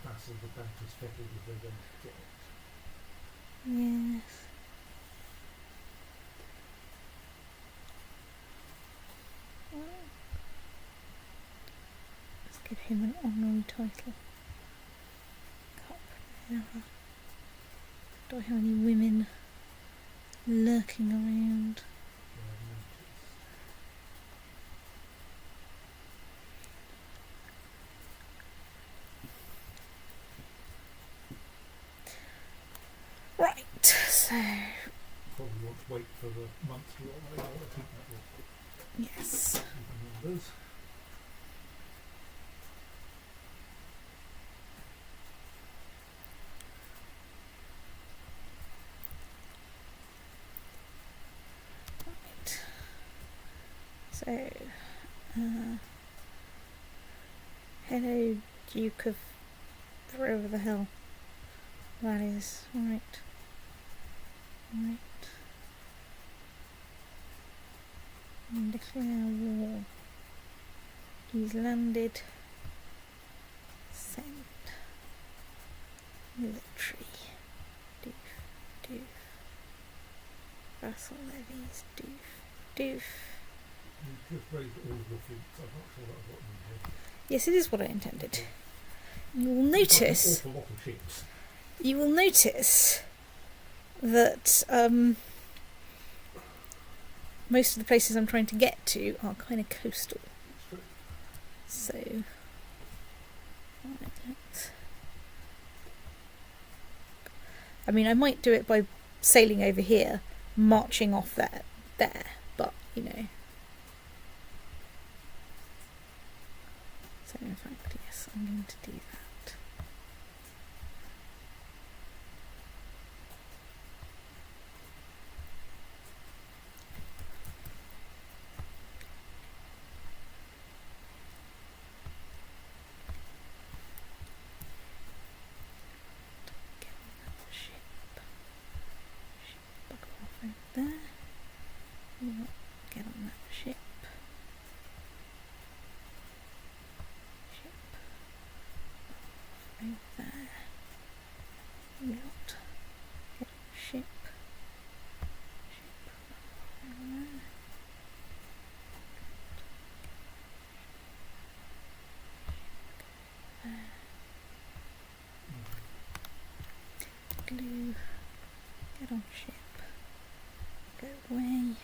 vassals about as fettered as they're going to get. Yes. Let's give him an honorary title. Cup bearer. Do I have any women lurking around? Right, so Probably want to wait for the month to roll over. I think that will yes. keep the numbers. Right. So, hello, Duke of wherever the hell that is. Right. Right. And declare war. He's landed. Send. Military. Doof. Doof. Vassal levies. Doof. Doof. You just raised all of your fleets. I'm not sure that's what you did. Yes, it is what I intended. You will You've got notice. an awful lot of ships. You will notice that most of the places I'm trying to get to are kind of coastal. It's true. So, right, let's- I mean, I might do it by sailing over here, marching off there, but you know. So, in fact, yes, I'm going to do that. Get on that ship. Bugger off over there. Yeah, get on that ship. Ship. Over there. Yacht. Get on ship. Ship. Over there. Glue. Get on ship. Go away.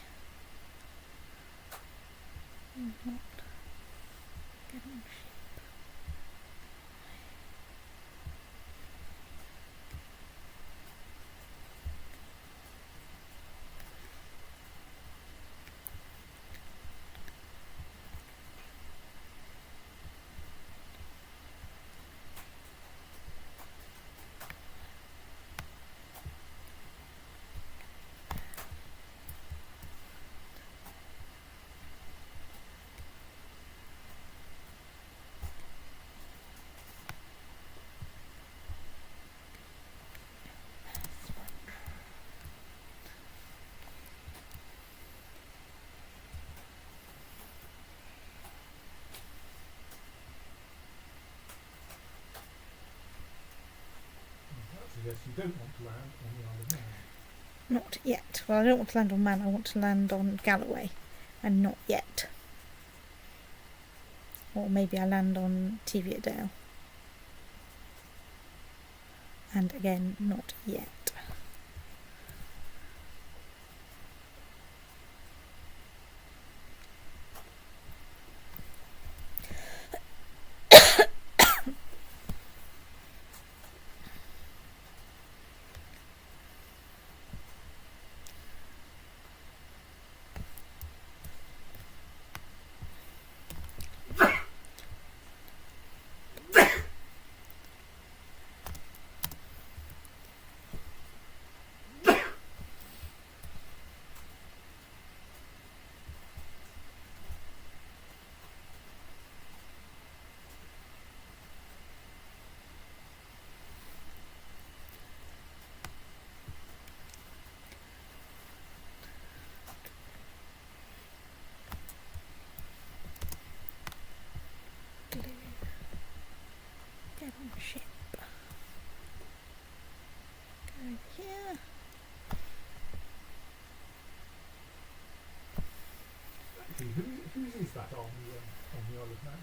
Not. Get on ship. That suggests you don't want to land on the Isle of Man. Not yet. Well, I don't want to land on Man, I want to land on Galloway. And not yet. Or maybe I land on Teviotdale. And again, not yet. See, whose is that on the Isle of Man?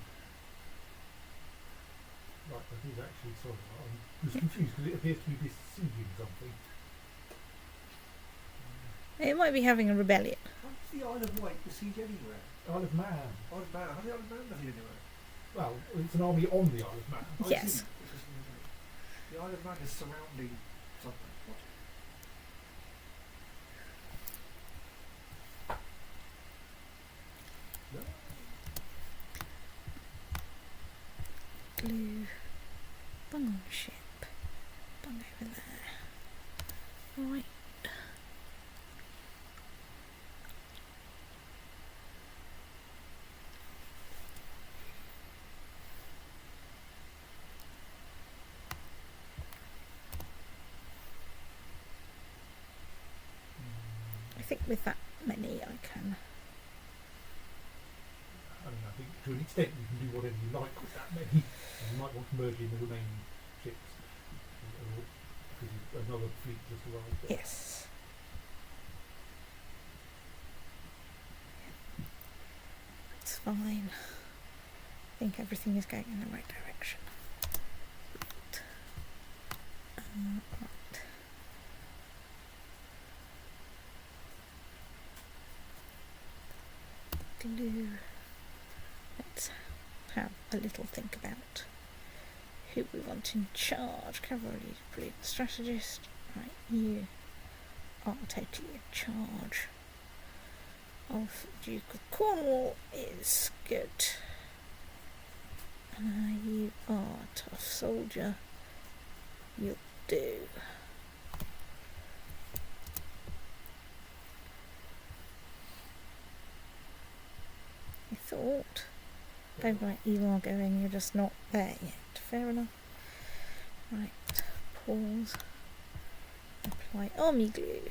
Right, I did actually, sorry, I was confused because it appears to be besieging something. It might be having a rebellion. How does the Isle of Wight besiege anywhere? Isle of Man. Isle of Man. How does the Isle of Man besiege anywhere? Well, it's an army on the Isle of Man. I Yes. see. The Isle of Man is surrounding something. What? Blue bung ship. Bung over there. Right. I think with that many I can. I mean, I think to an extent you can do whatever you like with that many. And you might want to merge in the remaining ships. Because another fleet just arrived there. Yes. It's fine. I think everything is going in the right direction. Right. Glue. Let's have a little think about who we want in charge. Cavalry, brilliant strategist. Right, you are totally in charge of Duke of Cornwall. Is good. You are a tough soldier. You'll do. I thought. Oh right, you are going, you're just not there yet. Fair enough. Right, pause. Apply army glue.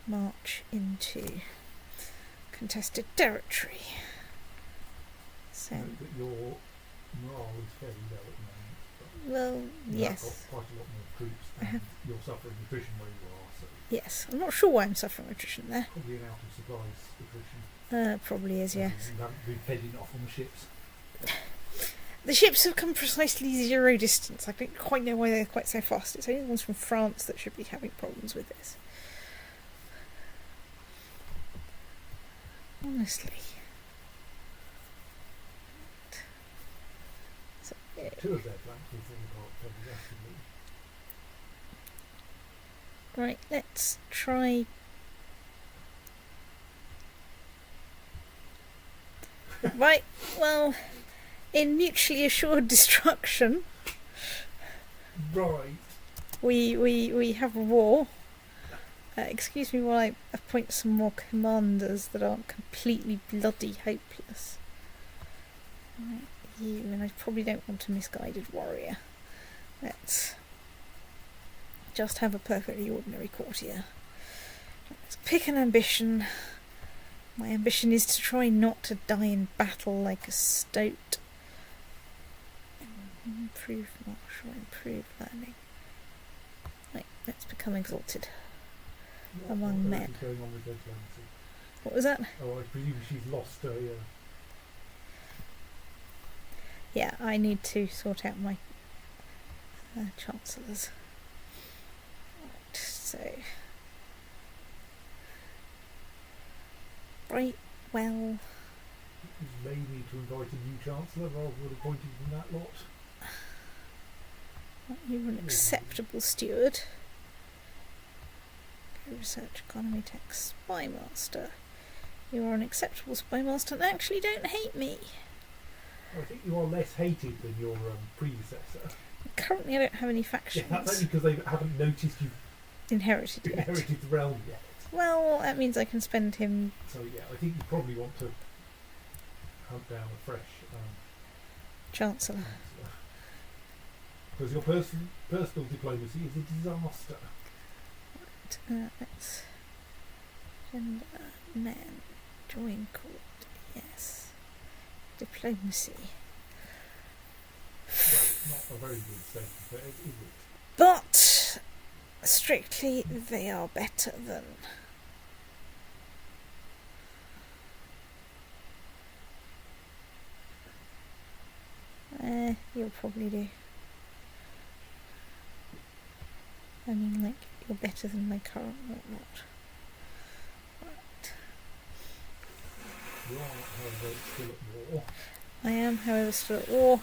March into contested territory. So, Note that your morale is fairly low at the moment. But well, you've yes. got quite a lot more troops I have- and you're suffering attrition where you are, so Yes, I'm not sure why I'm suffering attrition there. probably an out of supplies attrition. Probably is, yes. You haven't been fed enough on the ships. The ships have come precisely 0 distance. I don't quite know why they're quite so fast. It's only the ones from France that should be having problems with this. Honestly. So, Two of their flanks will fall apart fairly rapidly. right, let's try. Right, well, in mutually assured destruction, Right. we have a war. Excuse me while I appoint some more commanders that aren't completely bloody hopeless. Right, you, and I probably don't want a misguided warrior. Let's just have a perfectly ordinary courtier. Let's pick an ambition. My ambition is to try not to die in battle like a stoat. Improve martial, improve learning. Right, let's become exalted. Among What men. is going on with diplomacy? What was that? Oh, I presume she's lost a. Yeah, I need to sort out my chancellors. Right, so. Right, well, Maybe to invite a new chancellor rather than appointing from that lot. you're an acceptable steward. Go research, economy, tech, spy master. You are an acceptable spy master and actually don't hate me. I think you are less hated than your predecessor. Currently I don't have any Yeah, factions that's only because they haven't noticed you've inherited yet. inherited the realm yet. Well, that means I can spend him. So yeah, I think you probably want to hunt down a fresh Chancellor. chancellor. Because your personal diplomacy is a disaster. Let's gender, men, join court, yes. Diplomacy. Well, it's not a very good state of affairs, is it? But strictly they are better than probably do. I mean, like, you're better than my current whatnot. You are, however, still at war. I am, however, still at war.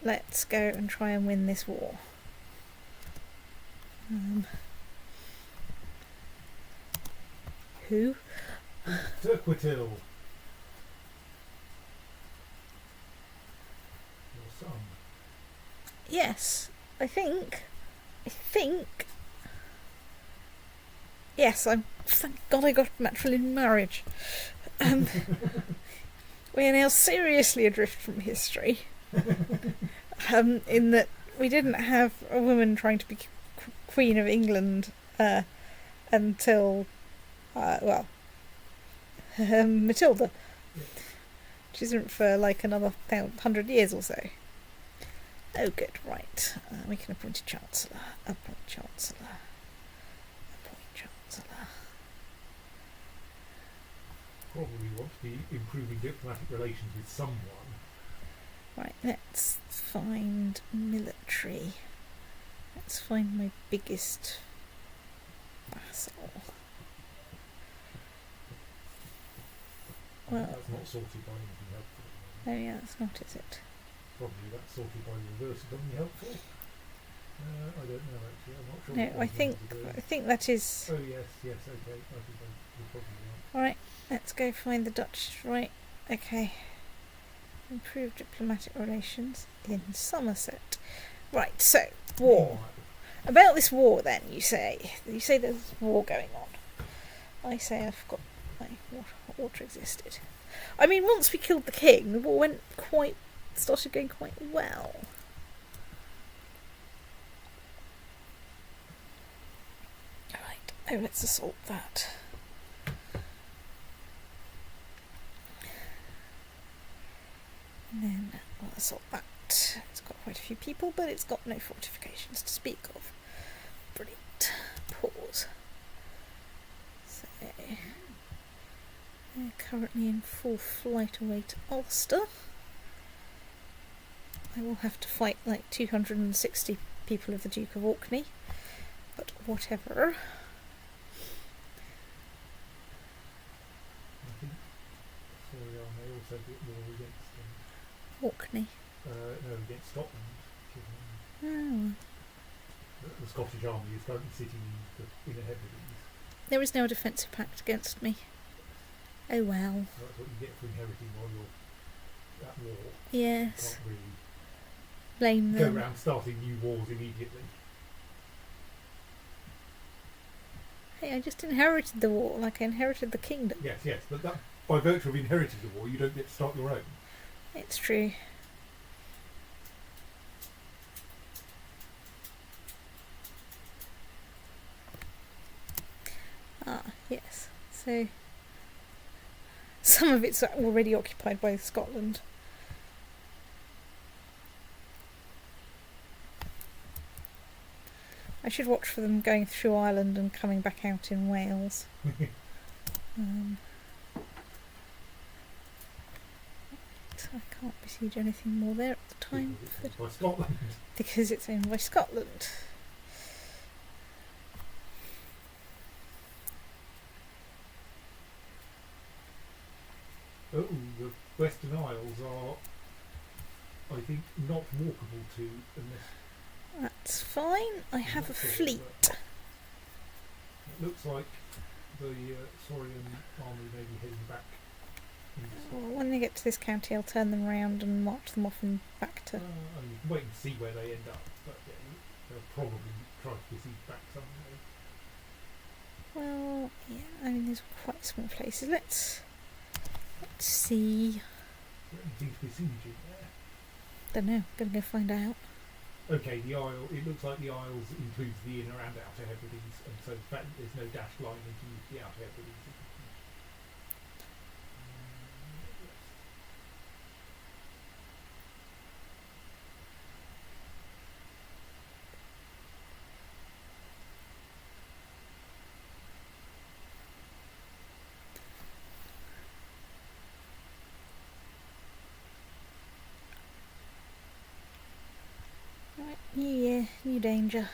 Let's go and try and win this war. Who? Turquitil. Your son. Yes, I think. Yes, thank God I got matrilineal marriage. We are now seriously adrift from history. In that we didn't have a woman trying to be Queen of England until, Matilda. Which isn't for like another 100 years or so. Oh, good, right. We can appoint a Chancellor. Appoint Chancellor. Probably want to be improving diplomatic relations with someone. Right, let's find military. Let's find my biggest vassal. Well, That's not sorted by anything helpful. oh yeah, that's not, is it? Probably that's sorted by reverse. Doesn't helpful. I don't know actually. I'm not sure. No, what I think that is. Oh yes, okay. I think you're probably right. Alright, let's go find the Dutch. Right, okay. Improve diplomatic relations in Somerset. Right, so, war. About this war then, you say there's war going on. I say I forgot what water existed. I mean, once we killed the king, the war started going quite well. Right, oh, let's assault that. And then we'll assault that. It's got quite a few people, but it's got no fortifications to speak of. Brilliant. Pause. So, they're currently in full flight away to Ulster. I will have to fight like 260 people of the Duke of Orkney, but whatever. I think may also get war against Orkney. no, against Scotland. Oh. The Scottish army is currently sitting in the Inner Hebrides. There is no defensive pact against me. Oh well. That's what you get for inheriting while you're at war. Yes. You can't really Blame them. go around starting new wars immediately. Hey, I just inherited the war, like I inherited the kingdom. Yes, but that, by virtue of inheriting the war, you don't get to start your own. It's true. Ah, yes. So, some of it's already occupied by Scotland. I should watch for them going through Ireland and coming back out in Wales. I can't besiege anything more there at the time. By Scotland. Because it's owned by Scotland. Oh, the Western Isles are, I think, not walkable to unless... That's fine. I have a fleet. It looks like the Saurian army may be heading back. Well, when they get to this county, I'll turn them around and march them off and back to... I mean, you can wait and see where they end up, but yeah, they'll probably try to besiege back somewhere. Well, yeah, I mean, these are quite small places. Let's see. Is there anything to besiege in there? Don't know. Gonna go find out. Okay, the Isle, it looks like the Isles includes the Inner and Outer Hebrides, and so the fact that there's no dashed line into the Outer Hebrides. dear, new danger.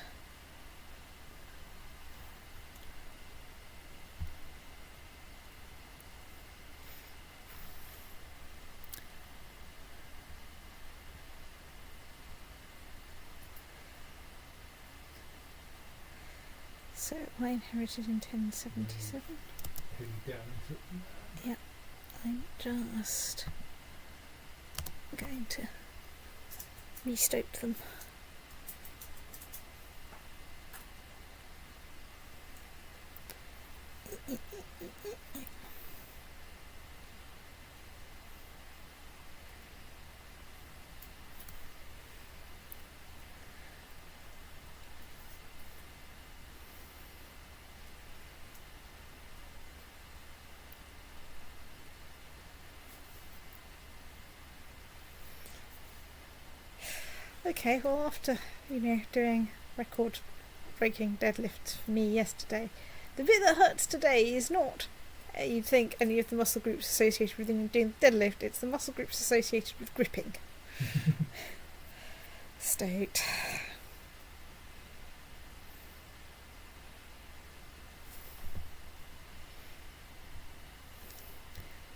So I inherited in 1077. Heading down into it. I'm just going to restoke them. Okay, well after, doing record-breaking deadlifts for me yesterday, the bit that hurts today is not, you'd think, any of the muscle groups associated with doing the deadlift, it's the muscle groups associated with gripping. Stoked.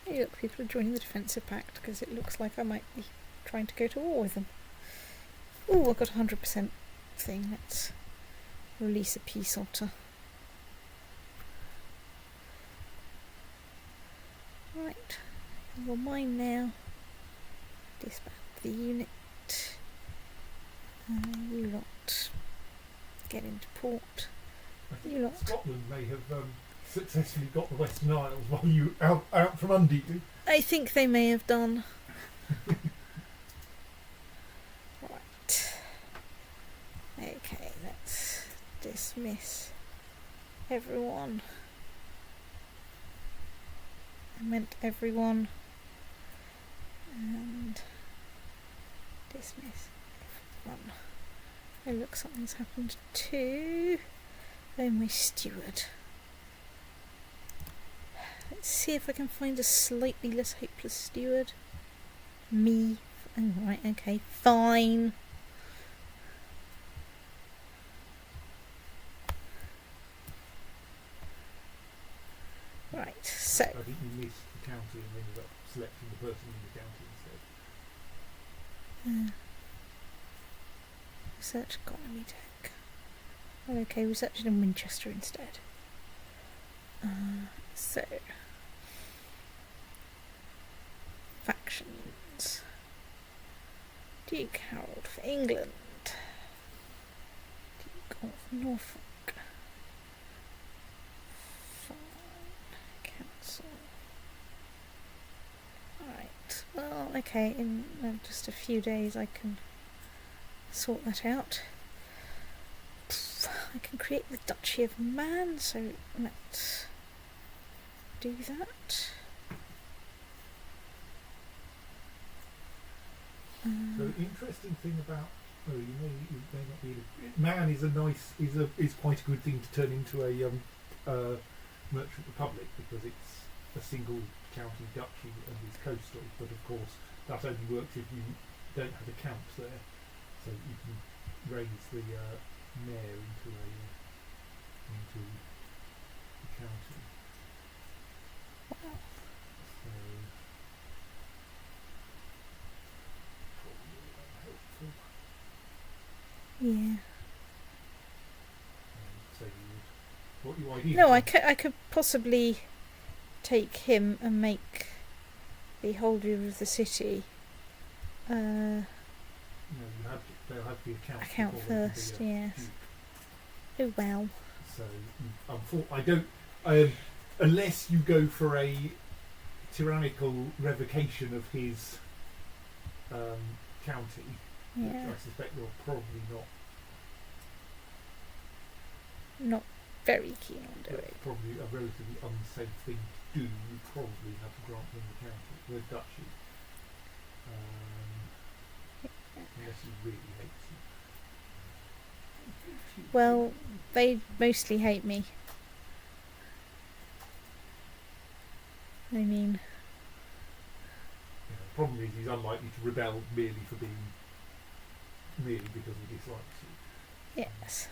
Hey look, people are joining the defensive pact because it looks like I might be trying to go to war with them. Ooh, I've got 100% thing. Let's release a peace otter. Right, you're mine now. Disband the unit. You lot get into port. I think You lot. Scotland may have successfully got the Western Isles while you out from under you. I think they may have done. Okay, let's dismiss everyone. I meant everyone. And dismiss everyone. Oh look, something's happened to my steward. Let's see if I can find a slightly less hopeless steward. Me. Oh right, okay, fine. Right, so I think you missed the county and ended up selecting the person in the county instead. research economy tech. Oh, okay, research it in Winchester instead. So factions. Duke Harold for England. Duke of Norfolk. Council. Right. Well, okay. In just a few days, I can sort that out. I can create the Duchy of Man. So let's do that. So the interesting thing about you may not be Man is is quite a good thing to turn into a merchant republic because it's a single county duchy and is coastal. But of course that only works if you don't have a count there. So you can raise the mayor into the county. Wow. So probably unhelpful. Yeah. So what you ideally No, I could possibly take him and make the holder of the city. They'll have to be a Count before they can first, be a yes. duke. Oh well. So I don't unless you go for a tyrannical revocation of his county, Yeah. which I suspect you're probably Not very keen on doing. that's probably a relatively unsafe thing to do. You probably have to grant them the county, the duchy. Unless he really hates you. Well, they mostly hate me. I mean, The problem is he's unlikely to rebel merely because he dislikes you. Yes.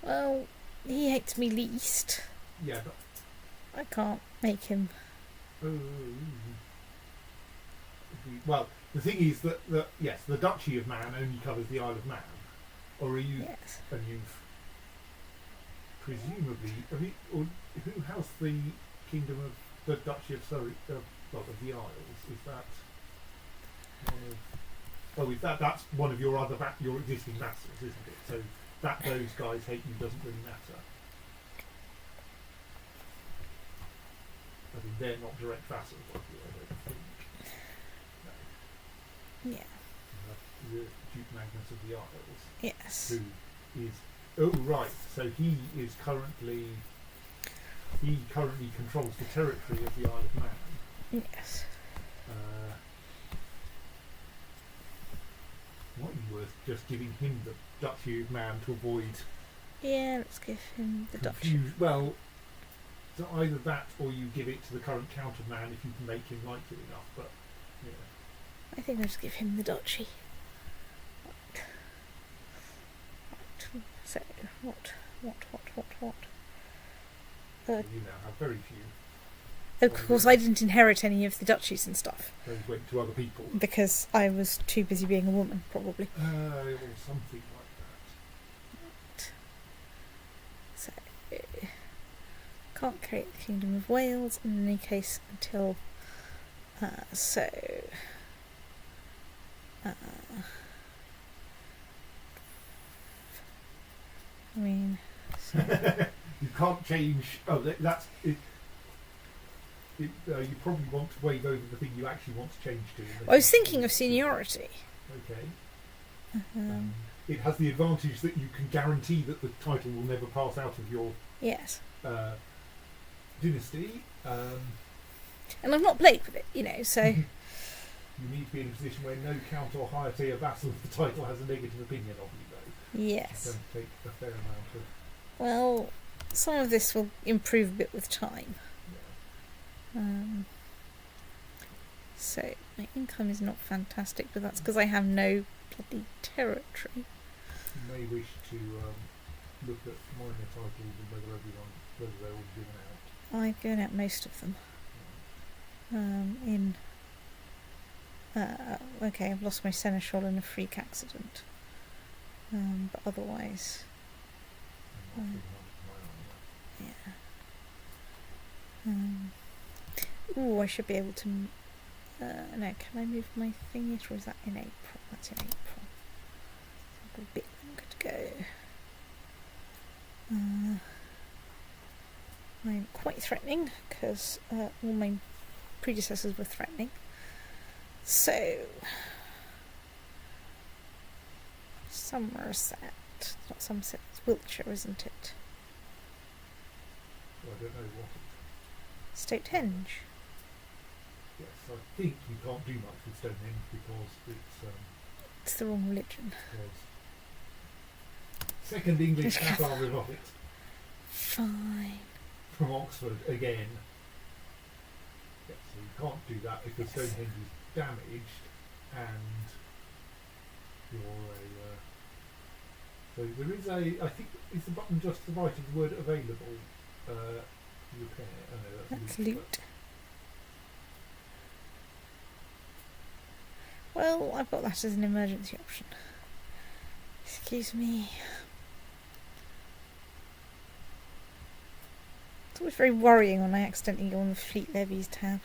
Well, he hates me least. Yeah, but I can't make him. well, the thing is that yes, the Duchy of Man only covers the Isle of Man, or are you? Yes. And you've presumably, or who has the kingdom of the Duchy of Surrey? Of the Isles, is that one of? Oh, is that's one of your other your existing vassals, isn't it? So that those guys hate you doesn't really matter. I mean, they're not direct vassals of you, I don't think. No. Yeah. You have the Duke Magnus of the Isles, Yes. who is right. So he currently controls the territory of the Isle of Man. Yes. Might be worth just giving him the Duchy of Man to avoid. Yeah, let's give him the Duchy. Well, so either that or you give it to the current Count of Man if you can make him like you enough. But yeah. I think I'll just give him the Duchy. Right. So, what? You now have very few. Of course, I didn't inherit any of the duchies and stuff. Those went to other people. Because I was too busy being a woman, probably. Or something like that. So, can't create the Kingdom of Wales in any case until. I mean. So you can't change. Oh, that's it. You probably want to wave over the thing you actually want to change to. I was thinking of seniority. Okay. It has the advantage that you can guarantee that the title will never pass out of your yes dynasty. And I've not played with it, so. You need to be in a position where no count or higher tier vassal of the title has a negative opinion of you, though. Yes. It's going to take a fair amount of. Well, some of this will improve a bit with time. So my income is not fantastic, but that's because I have no bloody territory. You may wish to look at minor titles and whether they're all given out. I've given out most of them. Okay, I've lost my seneschal in a freak accident. But otherwise, yeah. I should be able to. No, can I move my thing yet, or is that in April? That's in April. I've got a bit longer to go. I'm quite threatening because all my predecessors were threatening. So, Somerset. It's not Somerset, it's Wiltshire, isn't it? Well, I don't know what it Stonehenge. Yes, I think you can't do much with Stonehenge because It's the wrong religion. was second English Cathar revolt Fine. from Oxford again. Yes, so you can't do that because Stonehenge is damaged and you're so there is I think, is the button just the right of the word available? Repair. Oh no, That's loot. Well, I've got that as an emergency option. Excuse me. It's always very worrying when I accidentally go on the Fleet Levies tab.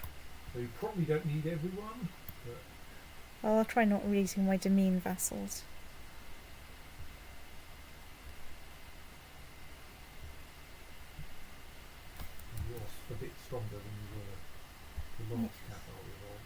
So you probably don't need everyone. But Well, I'll try not releasing my demean vassals. you're a bit stronger than you were the last Cathar revolt.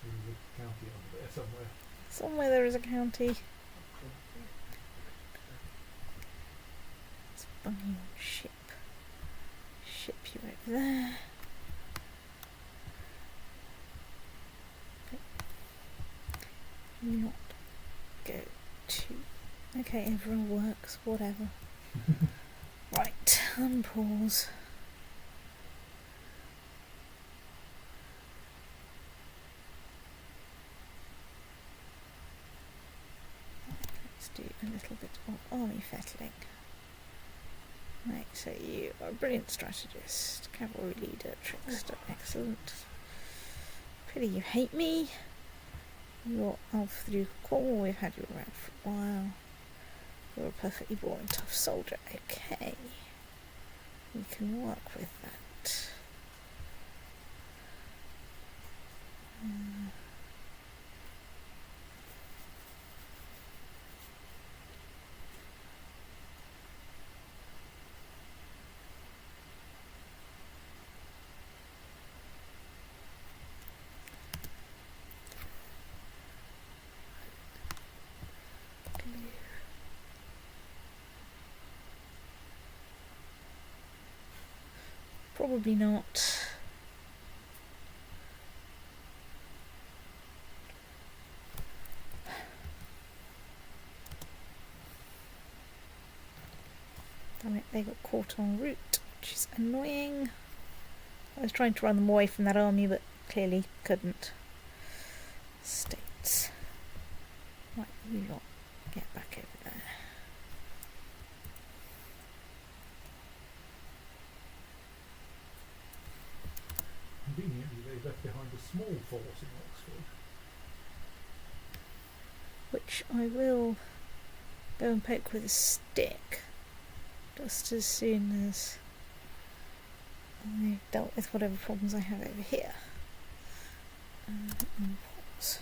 There's a county under there somewhere. Somewhere there is a county. It's a funny old ship. over there. Not go to. Okay, everyone works, whatever. Right, unpause. Let's do a little bit of army fettling. Right, so you are a brilliant strategist, cavalry leader, trickster, excellent. Pity you hate me. You're Alpha Duke of Cornwall, we've had you around for a while. You're a perfectly boring tough soldier, okay. We can work with that. Probably not. Damn it, they got caught en route, which is annoying. I was trying to run them away from that army, but clearly couldn't. States. Right, you lot get back over there. Conveniently, they left behind a small force in Oxford. Which I will go and poke with a stick just as soon as I've dealt with whatever problems I have over here. And pause.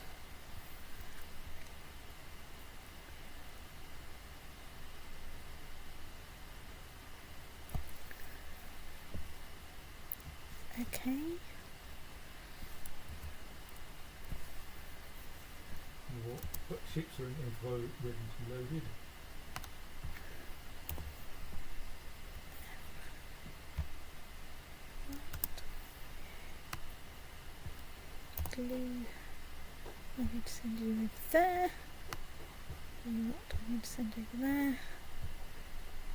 Okay. What ships are in info ready to be loaded? Glue. I'm going to send you over there. And what I'm going to send over there.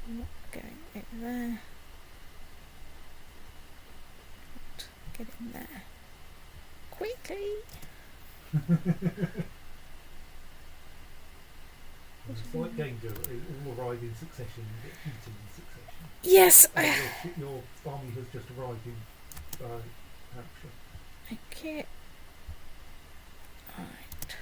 And what going over there. What, get in there. Quickly! It's a slight danger that they all arrive in succession and get eaten in succession. Yes! Your army has just arrived in Hampshire. Okay. Alright.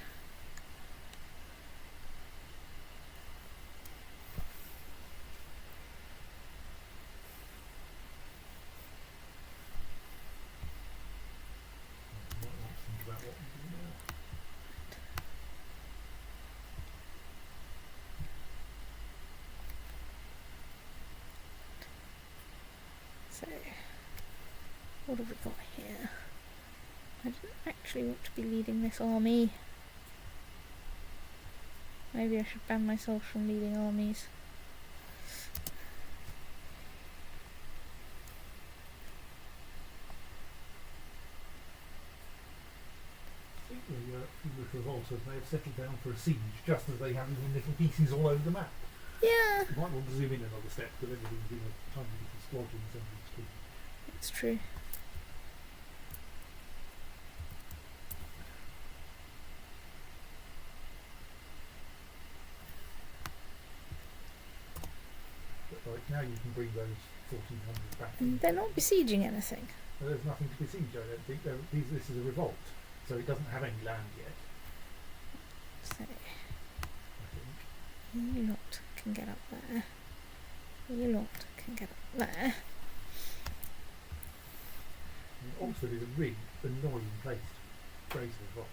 You might want to think about what you do now. So, what have we got here? I didn't actually want to be leading this army. Maybe I should ban myself from leading armies. I think the English revolters may have settled down for a siege just as they have them in little pieces all over the map. Yeah, You might want to zoom in another step because everything's in a tiny little squadron assembly scheme. it's true. But like now you can bring those 1400 back. And they're not besieging anything. Well, there's nothing to besiege, I don't think. This is a revolt, so it doesn't have any land yet, So, I think. you lot can get up there. You lot can get up there. I mean, Oxford is a really annoying place to raise a revolt.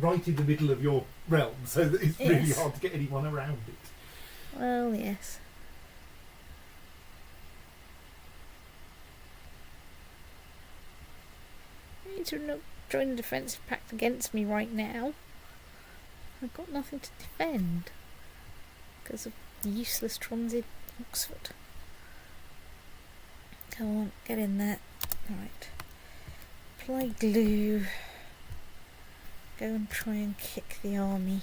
Right in the middle of your realm, so that it's really Yes. hard to get anyone around it. Well, yes. You need to not join the defensive pact against me right now. I've got nothing to defend because of the useless trons in Oxford. Come on, get in there. Right. Apply glue. Go and try and kick the army.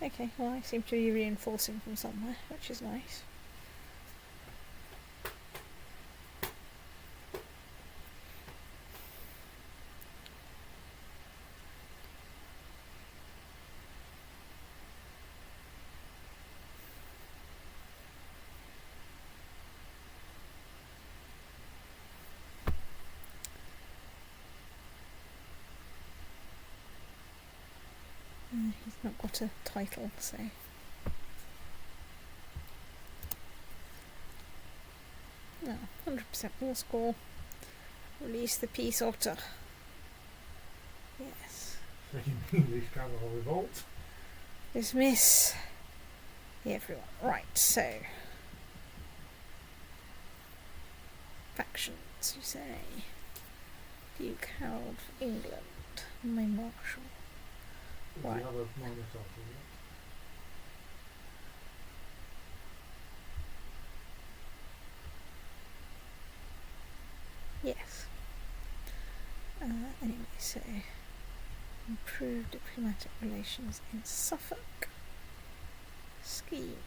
Okay, well I seem to be reinforcing from somewhere, which is nice. He's not got a title, so... No, 100% war score. Release the peace otter. Yes. Second English cavalry revolt. Dismiss everyone. Right, so... Factions, you say. Duke Harold of England. My Marshal. Right. The other minor title, Yes. Anyway, so... Improve diplomatic relations in Suffolk. Scheme.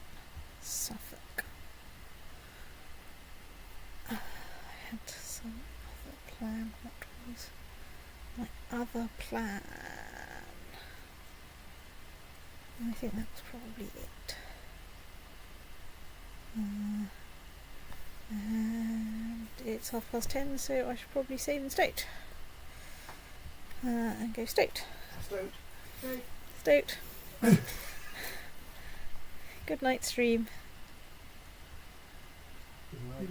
Suffolk. I had some other plan. What was my other plan? I think that was probably it. And it's 10:30, so I should probably save and state. And go state. State. Good night, stream. Good night.